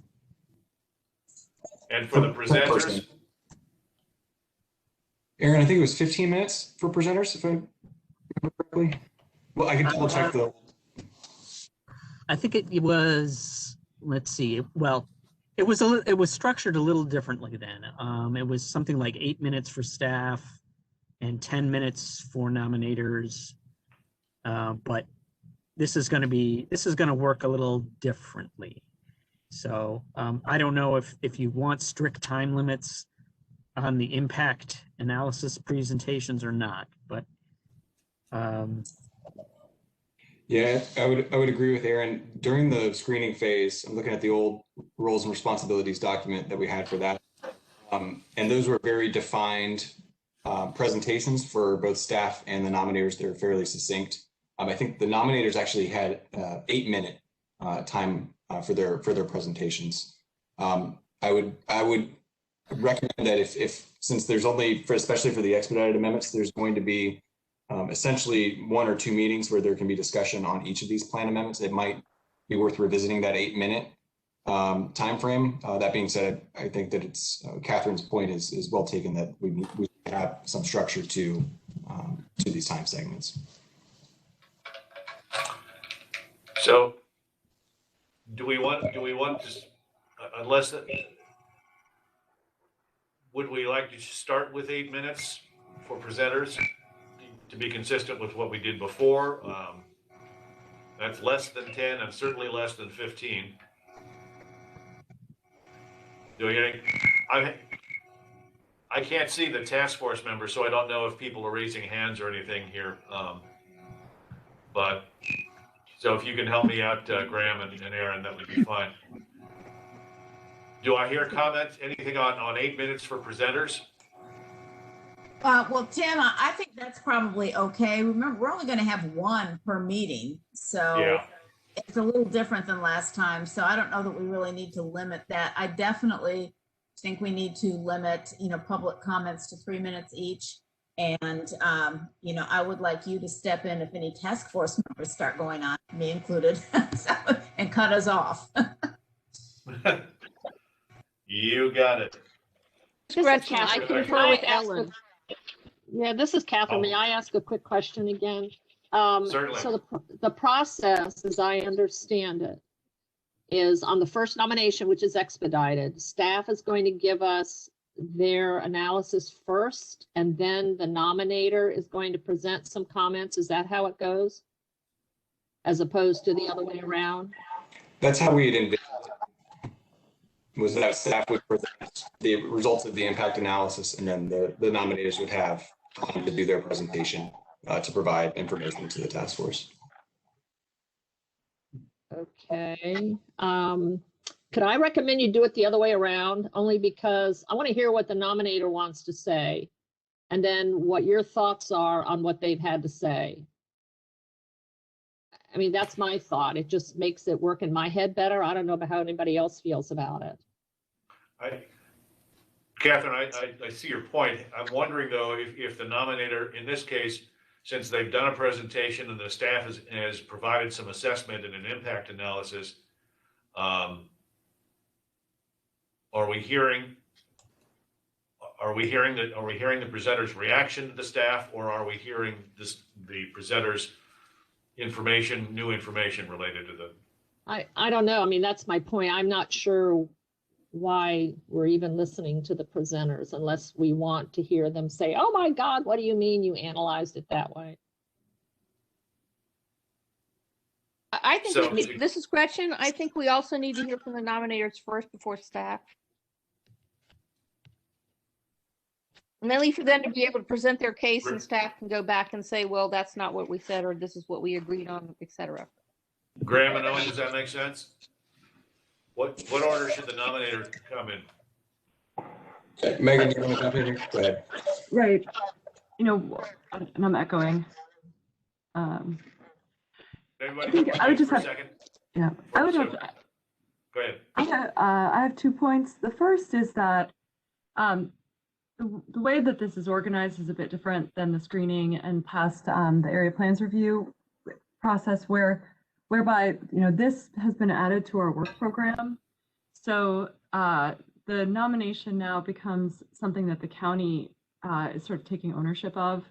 And for the presenters? Aaron, I think it was 15 minutes for presenters, if I remember correctly. Well, I can double check though. I think it was, let's see, well, it was structured a little differently then. It was something like 8 minutes for staff and 10 minutes for nominators. But this is going to work a little differently. So I don't know if you want strict time limits on the impact analysis presentations or not, but Yeah, I would agree with Aaron. During the screening phase, I'm looking at the old roles and responsibilities document that we had for that. And those were very defined presentations for both staff and the nominators. They're fairly succinct. I think the nominators actually had 8-minute time for their presentations. I would recommend that if since there's only especially for the expedited amendments, there's going to be essentially 1 or 2 meetings where there can be discussion on each of these plan amendments. It might be worth revisiting that 8-minute time frame. That being said, I think that it's Catherine's point is well taken, that we have some structure to these time segments. So do we want to, unless, would we like to start with 8 minutes for presenters to be consistent with what we did before? That's less than 10 and certainly less than 15. Do we get any? I can't see the task force members, so I don't know if people are raising hands or anything here. But so if you can help me out, Graham and Aaron, that would be fine. Do I hear comments, anything on 8 minutes for presenters? Well, Tim, I think that's probably okay. Remember, we're only going to have 1 per meeting, so Yeah. It's a little different than last time. So I don't know that we really need to limit that. I definitely think we need to limit, public comments to 3 minutes each. And, I would like you to step in if any task force members start going on, me included, and cut us off. You got it. Gretchen, I Catherine. concur with Ellen. Yeah, this is Catherine. May I ask a quick question again? Certainly. So the process, as I understand it, is on the first nomination, which is expedited, staff is going to give us their analysis first, and then the nominator is going to present some comments. Is that how it goes? As opposed to the other way around? That's how we had envisioned it, was that staff would present the results of the impact analysis, and then the nominators would have time to do their presentation to provide information to the task force. Okay. Could I recommend you do it the other way around? Only because I want to hear what the nominator wants to say, and then what your thoughts are on what they've had to say. I mean, that's my thought. It just makes it work in my head better. I don't know about how anybody else feels about it. Catherine, I see your point. I'm wondering though, if the nominator, in this case, since they've done a presentation and the staff has provided some assessment and an impact analysis, are we hearing the presenter's reaction to the staff, or are we hearing the presenter's new information related to the? I don't know. I mean, that's my point. I'm not sure why we're even listening to the presenters unless we want to hear them say, oh my God, what do you mean you analyzed it that way? I think So- this is Gretchen. I think we also need to hear from the nominators first before staff. And then for them to be able to present their case, and staff can go back and say, well, that's not what we said, or this is what we agreed on, etc. Graham and Owen, does that make sense? What order should the nominator come in? Megan, you want to jump in here? Go ahead. Right. And I'm echoing. Everybody, I think I would just for a have- second. Yeah, I would So- have. Go ahead. I have 2 points. The first is that the way that this is organized is a bit different than the screening and past the area plans review process, whereby this has been added to our work program. So the nomination now becomes something that the county is sort of taking ownership of,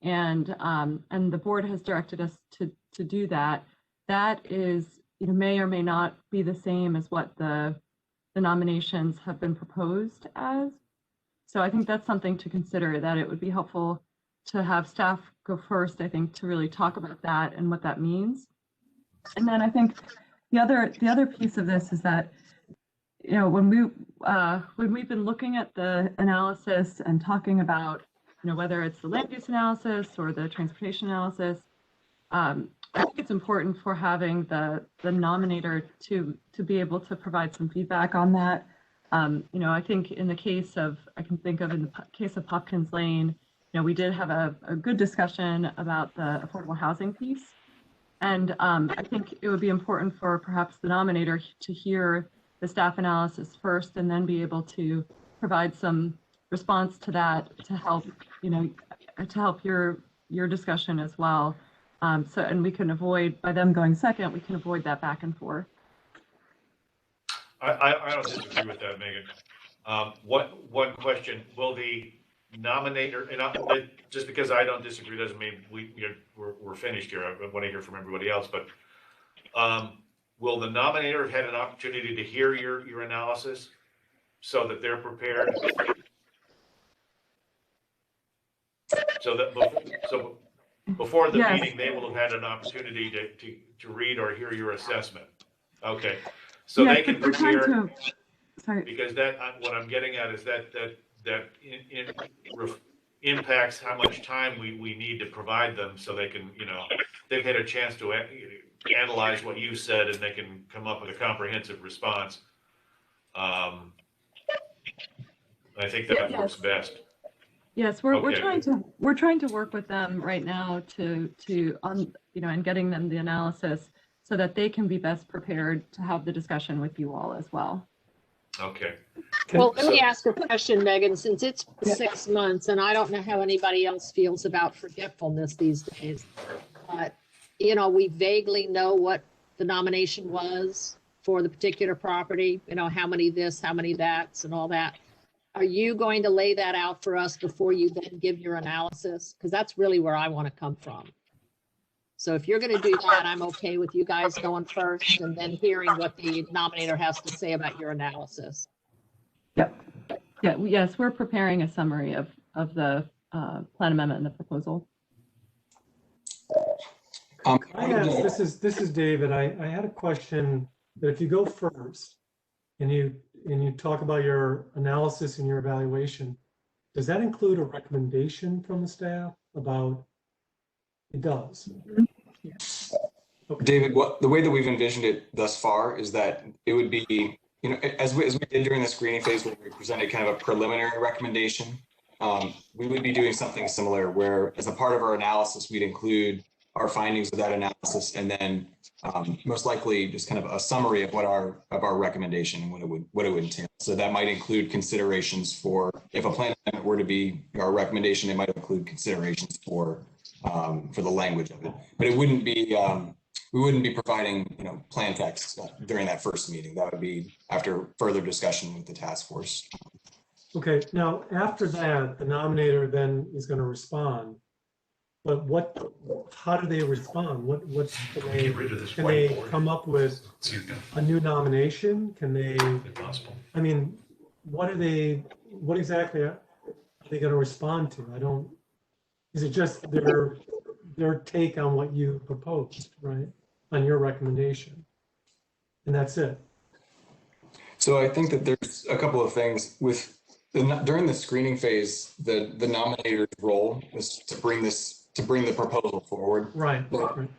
and the board has directed us to do that. That is, may or may not be the same as what the nominations have been proposed as. So I think that's something to consider, that it would be helpful to have staff go first, I think, to really talk about that and what that means. And then I think the other piece of this is that you know, when we've been looking at the analysis and talking about, you know, whether it's the land use analysis or the transportation analysis, I think it's important for having the nominator to be able to provide some feedback on that. You know, I think in the case of, I can think of in the case of Hopkins Lane, you know, we did have a good discussion about the affordable housing piece. And I think it would be important for perhaps the nominator to hear the staff analysis first and then be able to provide some response to that to help, you know, to help your discussion as well. So, and we can avoid, by them going second, we can avoid that back and forth. I don't disagree with that, Megan. One question, will the nominator, and just because I don't disagree doesn't mean we're finished here. I want to hear from everybody else, but will the nominator have had an opportunity to hear your analysis so that they're prepared? So that before the Yes. meeting, they will have had an opportunity to read or hear your assessment. Okay, so Yes, they can we're trying prepare. Sorry. Because what I'm getting at is that impacts how much time we need to provide them, so they can, you know, they've had a chance to analyze what you said and they can come up with a comprehensive response. I think that works best. Yes, we're Okay. trying to work with them right now to you know, and getting them the analysis so that they can be best prepared to have the discussion with you all as well. Okay. Well, let me ask a question, Megan, since it's 6 months and I don't know how anybody else feels about forgetfulness these days. But, you know, we vaguely know what the nomination was for the particular property, you know, how many this, how many that's and all that. Are you going to lay that out for us before you then give your analysis? Because that's really where I want to come from. So if you're going to do that, I'm okay with you guys going first and then hearing what the nominator has to say about your analysis. Yep. Yeah. Yes, we're preparing a summary of the plan amendment and the proposal. This is David. I had a question that if you go first and you talk about your analysis and your evaluation, does that include a recommendation from the staff about? It does. Yes. Okay. David, the way that we've envisioned it thus far is that it would be, you know, as we did during the screening phase where we presented kind of a preliminary recommendation, we would be doing something similar where as a part of our analysis, we'd include our findings of that analysis and then most likely just kind of a summary of what our recommendation and what it would entail. So that might include considerations for, if a plan amendment were to be our recommendation, it might include considerations for the language of it, but it wouldn't be, we wouldn't be providing, you know, plan text during that first meeting. That would be after further discussion with the task force. Okay, now after that, the nominator then is going to respond. But how do they respond? Can they come up with a new nomination? Can they, I mean, what exactly are they going to respond to? Is it just their take on what you proposed, right? On your recommendation, and that's it. So I think that there's a couple of things during the screening phase. The nominator's role is to bring the proposal forward. Right.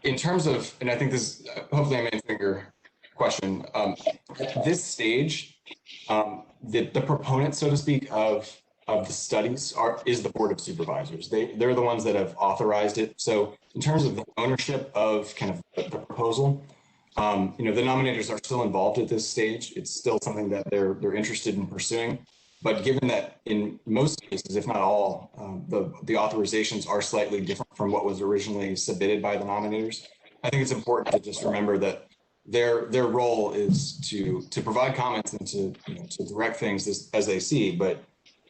In terms of, and I think this, hopefully I'm answering your question. At this stage, the proponent, so to speak, of the studies is the Board of Supervisors. They're the ones that have authorized it. So in terms of the ownership of kind of the proposal, you know, the nominators are still involved at this stage. It's still something that they're interested in pursuing. But given that in most cases, if not all, the authorizations are slightly different from what was originally submitted by the nominators, I think it's important to just remember that their role is to provide comments and to direct things as they see. But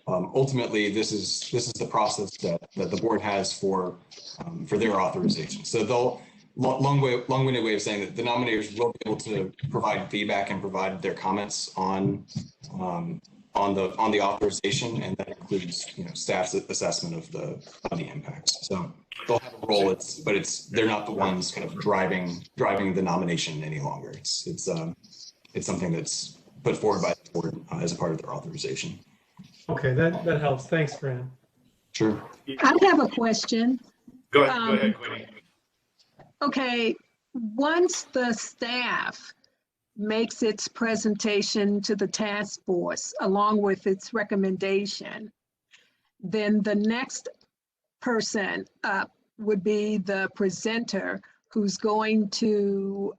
ultimately, this is the process that the board has for their authorization. So they'll long-winded way of saying that the nominators will be able to provide feedback and provide their comments on the authorization, and that includes, you know, staff's assessment of the impacts. So they'll have a role, but they're not the ones kind of driving the nomination any longer. It's something that's put forward by the board as a part of their authorization. Okay, that helps. Thanks, Fran. Sure. I have a question. Go ahead, Queenie. Okay, once the staff makes its presentation to the task force along with its recommendation, then the next person up would be the presenter who's going to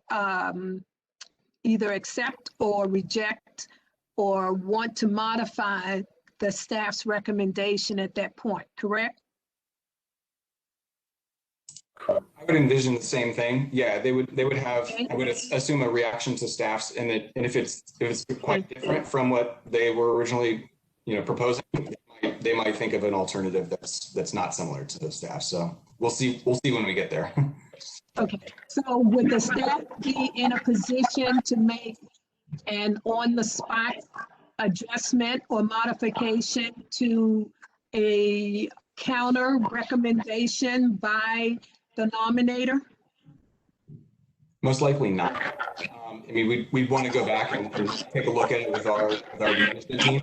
either accept or reject or want to modify the staff's recommendation at that point, correct? I would envision the same thing. Yeah, they would have, I would assume, a reaction to staff's, and if it's quite different from what they were originally, proposing, they might think of an alternative that's not similar to the staff. So we'll see when we get there. Okay, so would the staff be in a position to make an on-the-spot adjustment or modification to a counter recommendation by the nominator? Most likely not. I mean, we'd want to go back and take a look at it with our management team.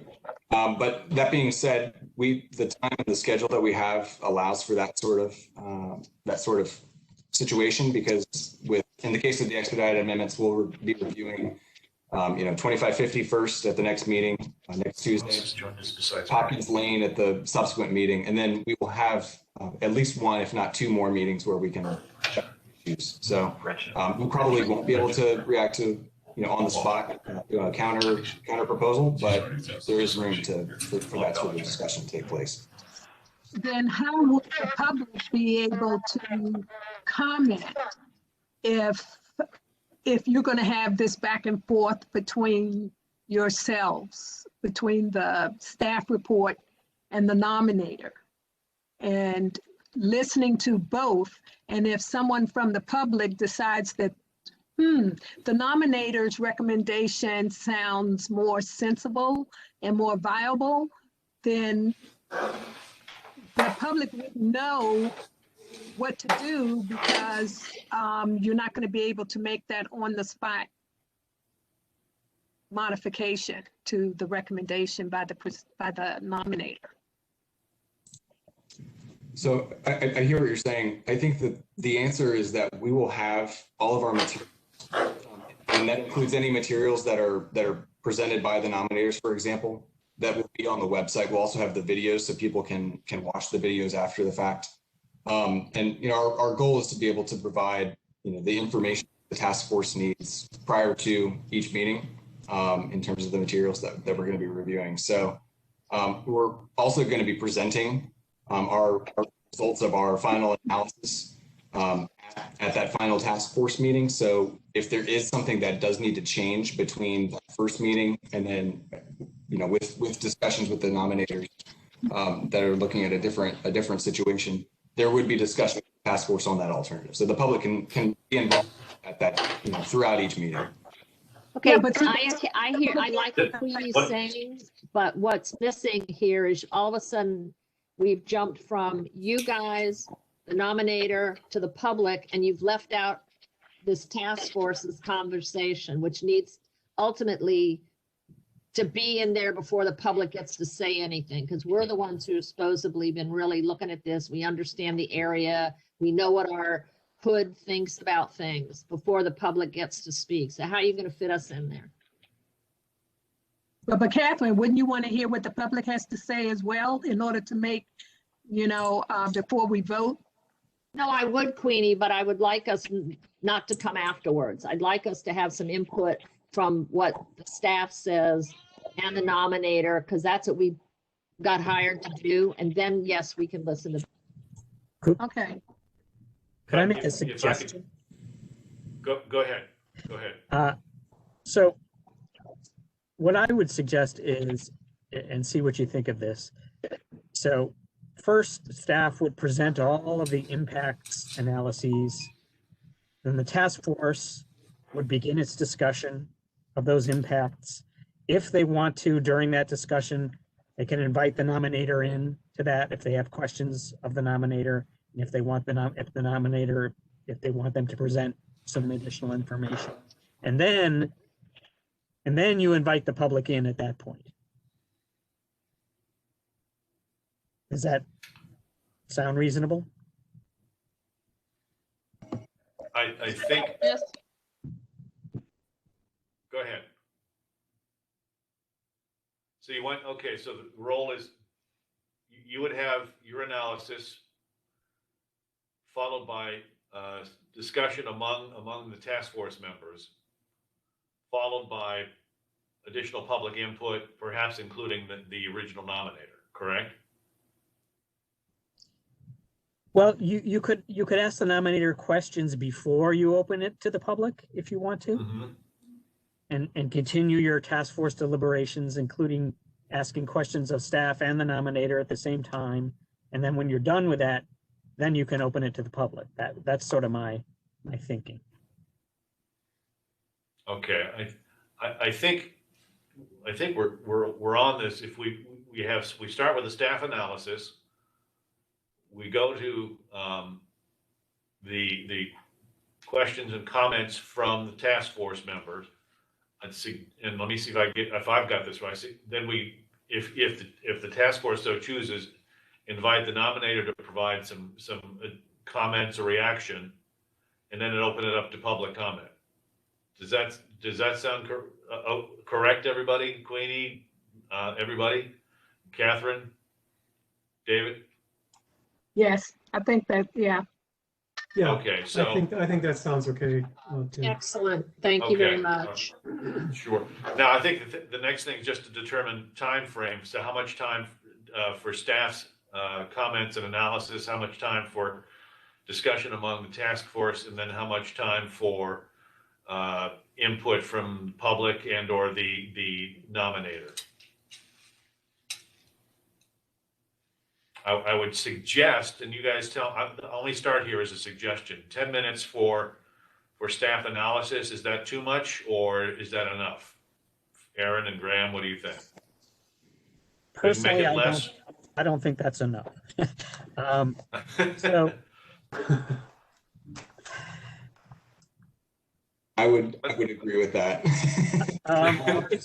But that being said, the time and the schedule that we have allows for that sort of situation, because in the case of the expedited amendments, we'll be reviewing 2550 first at the next meeting, next Tuesday, Hopkins Lane at the subsequent meeting, and then we will have at least one, if not two more meetings where we can check issues. So we probably won't be able to react to on the spot counter proposal, but there is room for that sort of discussion to take place. Then how would the public be able to comment if you're going to have this back and forth between yourselves, between the staff report and the nominator, and listening to both? And if someone from the public decides that the nominator's recommendation sounds more sensible and more viable, then the public wouldn't know what to do, because you're not going to be able to make that on-the-spot modification to the recommendation by the nominator. So I hear what you're saying. I think that the answer is that we will have all of our materials, and that includes any materials that are presented by the nominators, for example, that will be on the website. We'll also have the videos so people can watch the videos after the fact. And our goal is to be able to provide the information the task force needs prior to each meeting in terms of the materials that we're going to be reviewing. So we're also going to be presenting our results of our final analysis at that final task force meeting. So if there is something that does need to change between the first meeting and then with discussions with the nominators that are looking at a different situation, there would be discussion with the task force on that alternative. So the public can be involved at that throughout each meeting. Okay, but I like what Queenie's saying, but what's missing here is all of a sudden we've jumped from you guys, the nominator, to the public, and you've left out this task force's conversation, which needs ultimately to be in there before the public gets to say anything, because we're the ones who have supposedly been really looking at this. We understand the area. We know what our hood thinks about things before the public gets to speak. So how are you going to fit us in there? But Catherine, wouldn't you want to hear what the public has to say as well in order to make, before we vote? No, I would, Queenie, but I would like us not to come afterwards. I'd like us to have some input from what the staff says and the nominator, because that's what we got hired to do. And then, yes, we can listen to. Okay. Could I make a suggestion? Go ahead. Go ahead. So what I would suggest is, and see what you think of this. So first, staff would present all of the impacts analyses. Then the task force would begin its discussion of those impacts. If they want to, during that discussion, they can invite the nominator in to that if they have questions of the nominator, and if they want if they want them to present some additional information. And then And then you invite the public in at that point. Does that sound reasonable? I think, Yes. go ahead. So you want, okay, so the role is, you would have your analysis followed by discussion among the task force members, followed by additional public input, perhaps including the original nominator, correct? Well, you could ask the nominator questions before you open it to the public if you want to. Mm-hmm. And continue your task force deliberations, including asking questions of staff and the nominator at the same time. And then when you're done with that, then you can open it to the public. That's sort of my thinking. Okay, I think we're on this. If we start with a staff analysis, we go to the questions and comments from the task force members. And let me see if I've got this right. Then if the task force so chooses, invite the nominator to provide some comments or reaction, and then open it up to public comment. Does that sound correct, everybody? Queenie, everybody? Catherine? David? Yes, I think that, yeah. Yeah. Okay, so I think that sounds okay. Tim. Excellent. Thank you very Okay. much. Sure. Now, I think the next thing is just to determine time frame. So how much time for staff's comments and analysis, how much time for discussion among the task force, and then how much time for input from public and or the nominator. I would suggest, and you guys I'll only start here as a suggestion, 10 minutes for staff analysis. Is that too much or is that enough? Aaron and Graham, what do you think? Personally, less? I don't think that's enough. So I would agree with that.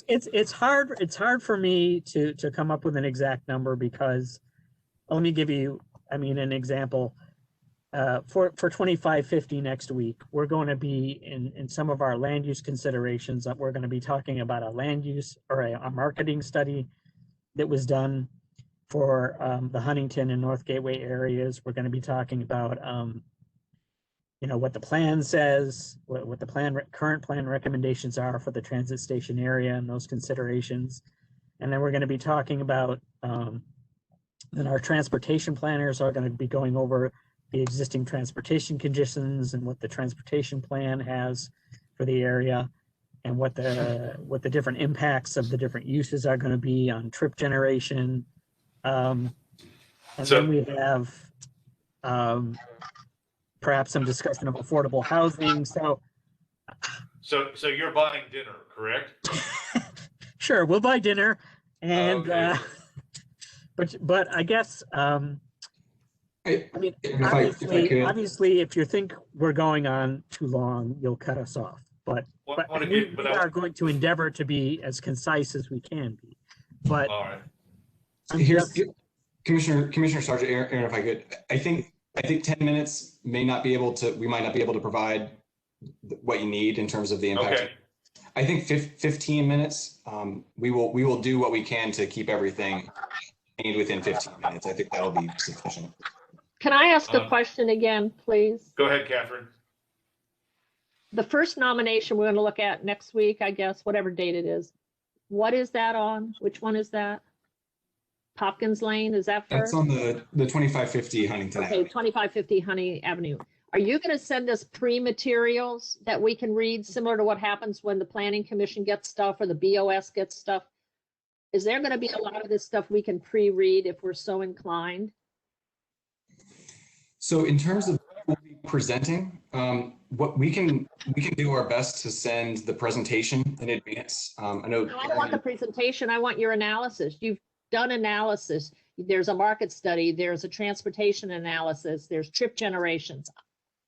it's hard for me to come up with an exact number because let me give you, an example. For 2550 next week, we're going to be in some of our land use considerations. We're going to be talking about a land use or a marketing study that was done for the Huntington and North Gateway areas. We're going to be talking about what the plan says, what the current plan recommendations are for the transit station area and those considerations. And then we're going to be talking about, then our transportation planners are going to be going over the existing transportation conditions and what the transportation plan has for the area and what the different impacts of the different uses are going to be on trip generation. And then we have perhaps some discussion of affordable housing. So you're buying dinner, correct? Sure, we'll buy dinner, and okay. but I guess obviously, if you think we're going on too long, you'll cut us off. But we are going to endeavor to be as concise as we can be. But all right. Commissioner Sargent, Aaron, if I could, I think 10 minutes we might not be able to provide what you need in terms of the impact. Okay. I think 15 minutes, we will do what we can to keep everything within 15 minutes. I think that'll be sufficient. Can I ask a question again, please? Go ahead, Catherine. The first nomination we're going to look at next week, I guess, whatever date it is. What is that on? Which one is that? Hopkins Lane, is that first? That's on the 2550 Huntington Okay, Avenue. 2550 Honey Avenue. Are you going to send us pre-materials that we can read, similar to what happens when the Planning Commission gets stuff or the BOS gets stuff? Is there going to be a lot of this stuff we can pre-read if we're so inclined? So in terms of what we'll be presenting, what we can do our best to send the presentation in advance. I know. No, I don't want the presentation. I want your analysis. You've done analysis. There's a market study. There's a transportation analysis. There's trip generations.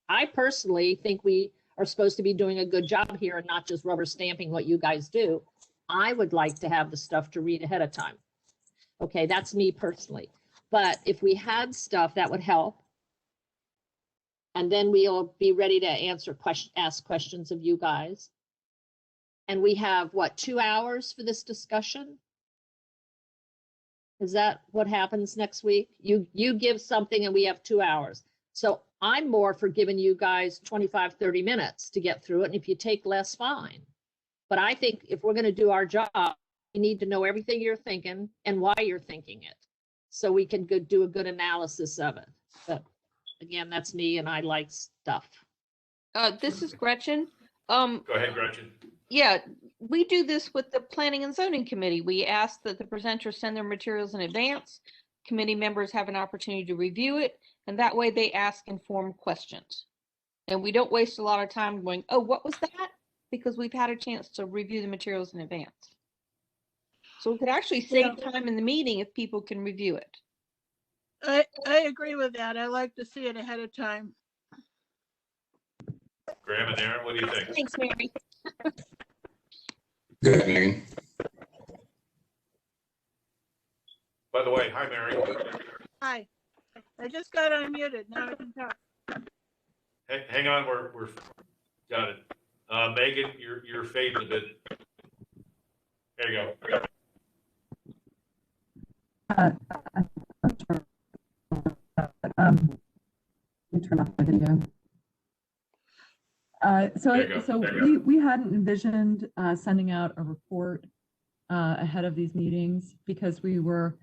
I personally think we are supposed to be doing a good job here and not just rubber stamping what you guys do. I would like to have the stuff to read ahead of time. Okay, that's me personally. But if we had stuff that would help, and then we'll be ready to ask questions of you guys. And we have, what, 2 hours for this discussion? Is that what happens next week? You give something and we have 2 hours. So I'm more for giving you guys 25, 30 minutes to get through it. And if you take less, fine. But I think if we're going to do our job, we need to know everything you're thinking and why you're thinking it, so we can do a good analysis of it. But again, that's me, and I like stuff. This is Gretchen. Go ahead, Gretchen. Yeah, we do this with the Planning and Zoning Committee. We ask that the presenters send their materials in advance. Committee members have an opportunity to review it, and that way they ask informed questions. And we don't waste a lot of time going, oh, what was that? Because we've had a chance to review the materials in advance. So we could actually save time in the meeting if people can review it. I agree with that. I like to see it ahead of time. Graham and Aaron, what do you think? Thanks, Mary. Good, Megan. By the way, hi, Mary. Hi. I just got unmuted. Now I can talk. Hang on, we're got it. Megan, you're fading a bit. There you go. Let me turn off the video. So we hadn't envisioned sending out a report ahead of these meetings because we were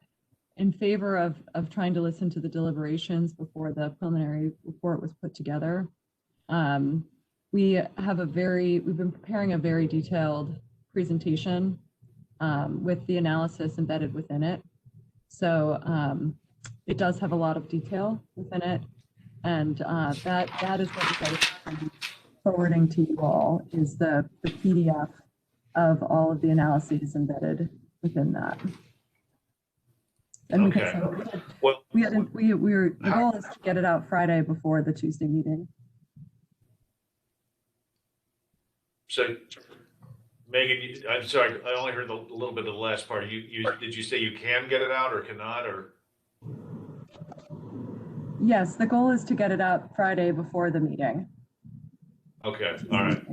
in favor of trying to listen to the deliberations before the preliminary report was put together. We've been preparing a very detailed presentation with the analysis embedded within it. So it does have a lot of detail within it. And that is what we're forwarding to you all, is the PDF of all of the analyses embedded within that. And okay. The goal is to get it out Friday before the Tuesday meeting. So, Megan, I'm sorry, I only heard a little bit of the last part. Did you say you can get it out or cannot, or? Yes, the goal is to get it out Friday before the meeting. Okay, all right.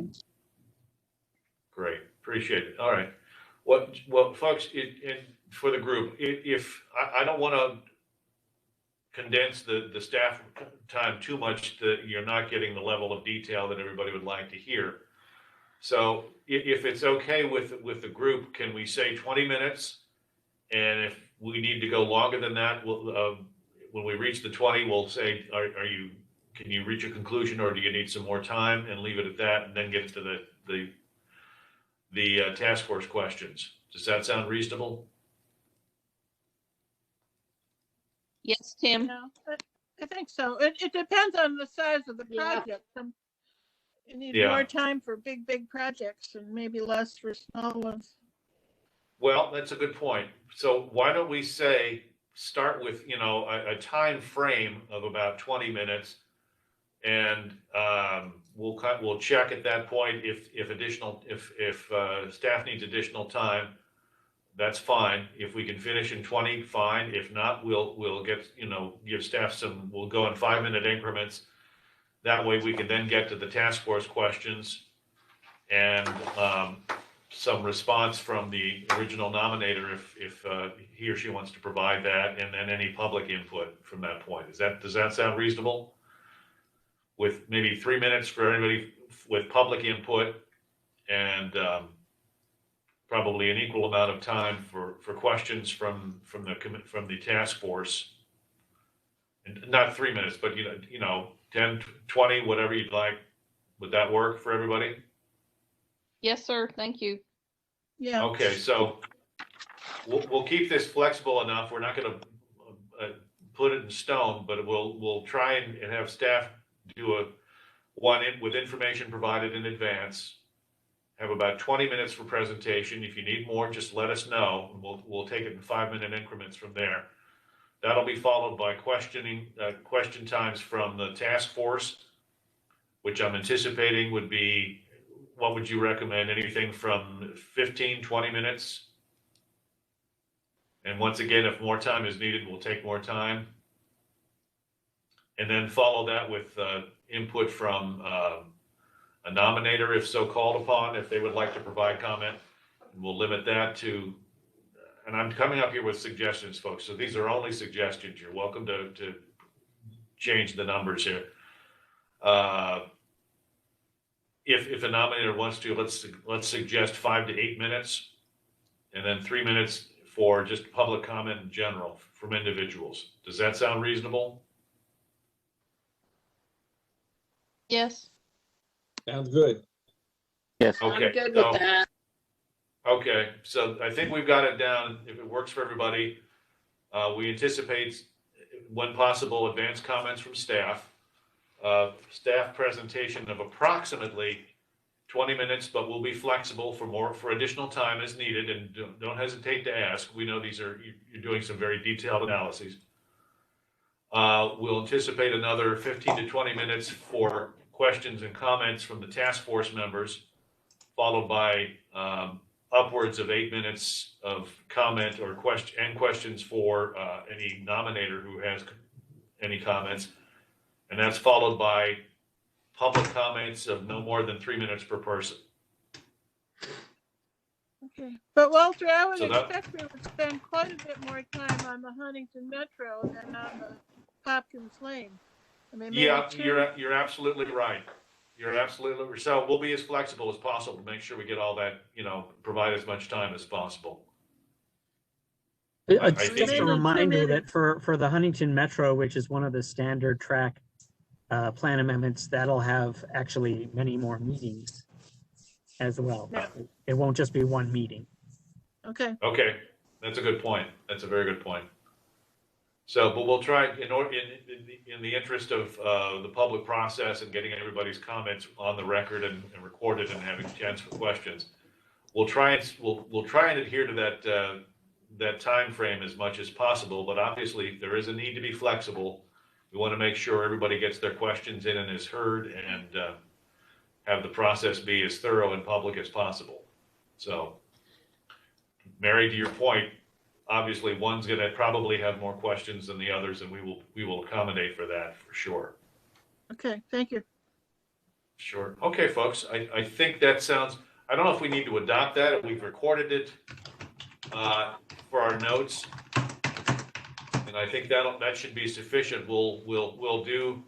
Great, appreciate it. All right. Well, folks, for the group, if I don't want to condense the staff time too much that you're not getting the level of detail that everybody would like to hear. So if it's okay with the group, can we say 20 minutes? And if we need to go longer than that, we'll, when we reach the 20, we'll say, can you reach a conclusion, or do you need some more time, and leave it at that, and then get to the task force questions. Does that sound reasonable? Yes, Tim. Yeah, I think so. It depends on the size of the project. You need more time for big projects and maybe less for small ones. Well, that's a good point. So why don't we start with, a time frame of about 20 minutes, and we'll check at that point if staff needs additional time. That's fine. If we can finish in 20, fine. If not, we'll get, give staff we'll go in 5-minute increments. That way we can then get to the task force questions and some response from the original nominator if he or she wants to provide that, and then any public input from that point. Does that sound reasonable? With maybe 3 minutes for anybody with public input, and probably an equal amount of time for questions from the task force. And not 3 minutes, but 10, 20, whatever you'd like. Would that work for everybody? Yes, sir. Thank you. Yeah. Okay, so we'll keep this flexible enough. We're not going to put it in stone, but we'll try and have staff do one with information provided in advance. Have about 20 minutes for presentation. If you need more, just let us know, and we'll take it in 5-minute increments from there. That'll be followed by question times from the task force, which I'm anticipating would be, what would you recommend? Anything from 15, 20 minutes? And once again, if more time is needed, we'll take more time. And then follow that with input from a nominator, if so called upon, if they would like to provide comment. And we'll limit that to, and I'm coming up here with suggestions, folks. So these are only suggestions. You're welcome to change the numbers here. If a nominator wants to, let's suggest 5 to 8 minutes, and then 3 minutes for just public comment in general from individuals. Does that sound reasonable? Yes. Sounds good. Yes. Okay. I'm good with that. Okay, so I think we've got it down. If it works for everybody, we anticipate, when possible, advanced comments from staff. Staff presentation of approximately 20 minutes, but we'll be flexible for additional time as needed, and don't hesitate to ask. We know you're doing some very detailed analyses. We'll anticipate another 15 to 20 minutes for questions and comments from the task force members, followed by upwards of 8 minutes of comment or questions for any nominator who has any comments. And that's followed by public comments of no more than 3 minutes per person. Okay, but Walter, I would So expect we would spend quite a bit more time on the Huntington Metro than on the Hopkins Lane. I mean, Yeah, you're absolutely right. You're absolutely right. So we'll be as flexible as possible to make sure we get all that, provide as much time as possible. Just a reminder that for the Huntington Metro, which is one of the standard track plan amendments, that'll have actually many more meetings as well. Yeah. It won't just be one meeting. Okay. Okay, that's a good point. That's a very good point. So, but we'll try, in the interest of the public process and getting everybody's comments on the record and recorded and having a chance for questions, we'll try and adhere to that time frame as much as possible. But obviously, there is a need to be flexible. We want to make sure everybody gets their questions in and is heard, and have the process be as thorough and public as possible. So, Mary, to your point, obviously one's going to probably have more questions than the others, and we will accommodate for that for sure. Okay, thank you. Sure. Okay, folks, I think that sounds, I don't know if we need to adopt that. We've recorded it for our notes, and I think that should be sufficient. We'll do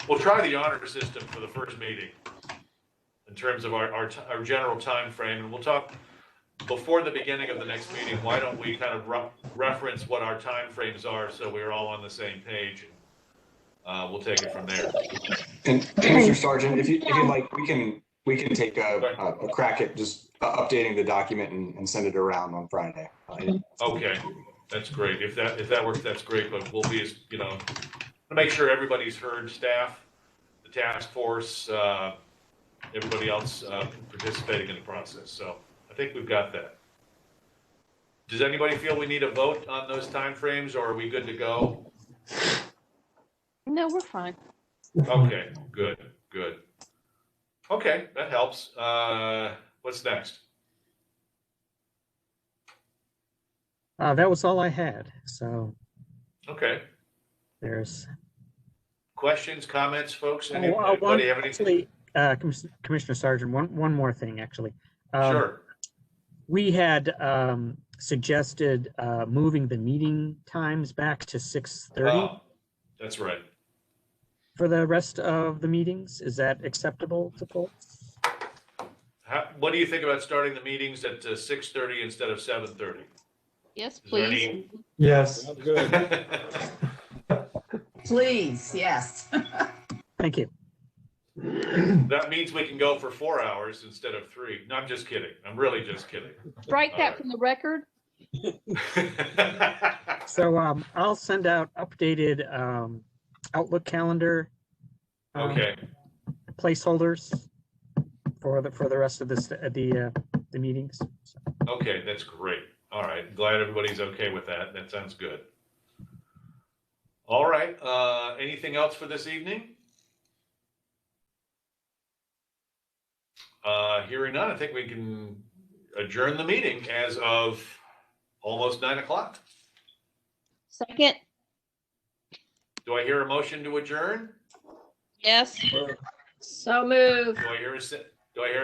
we'll try the honor system for the first meeting in terms of our general time frame, and we'll talk before the beginning of the next meeting. Why don't we kind of reference what our time frames are so we're all on the same page, and we'll take it from there. And Mr. Sargent, if you'd like, we can take a crack at just updating the document and send it around on Friday. Okay, that's great. If that works, that's great. But we'll be as to make sure everybody's heard, staff, the task force, everybody else participating in the process. So I think we've got that. Does anybody feel we need a vote on those timeframes, or are we good to go? No, we're fine. Okay, good. Okay, that helps. What's next? That was all I had. So Okay. there's Questions, comments, folks? Anybody have anything? actually, Commissioner Sargent, one more thing, actually. Sure. We had suggested moving the meeting times back to 6:30 Oh, that's right. for the rest of the meetings. Is that acceptable to folks? What do you think about starting the meetings at 6:30 instead of 7:30? Yes, Is there please. any- Yes. Good. Please, yes. Thank you. That means we can go for 4 hours instead of 3. No, I'm just kidding. I'm really just kidding. Strike that from the record. So I'll send out updated Outlook calendar Okay. placeholders for the rest of the meetings. Okay, that's great. All right. Glad everybody's okay with that. That sounds good. All right. Anything else for this evening? Hearing none, I think we can adjourn the meeting as of almost 9 o'clock. Second, Do I hear a motion to adjourn? yes. So moved. Do I hear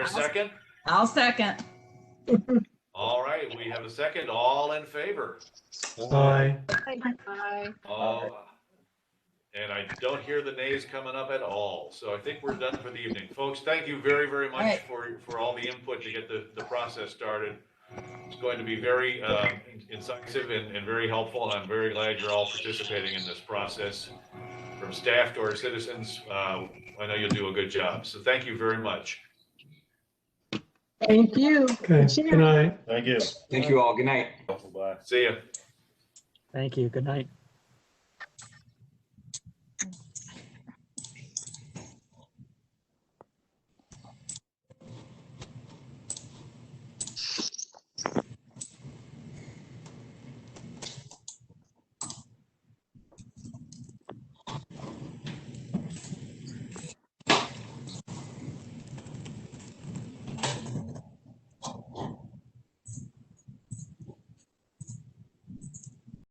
a second? I'll second. All right, we have a second. All in favor? Aye. Bye. All, and I don't hear the nays coming up at all. So I think we're done for the evening. Folks, thank you very, very much Right. for all the input to get the process started. It's going to be very incisive and very helpful, and I'm very glad you're all participating in this process. From staff to our citizens, I know you'll do a good job. So thank you very much. Thank you. Okay, good night. Thank you. Thank you all. Good night. Bye. See ya. Thank you. Good night.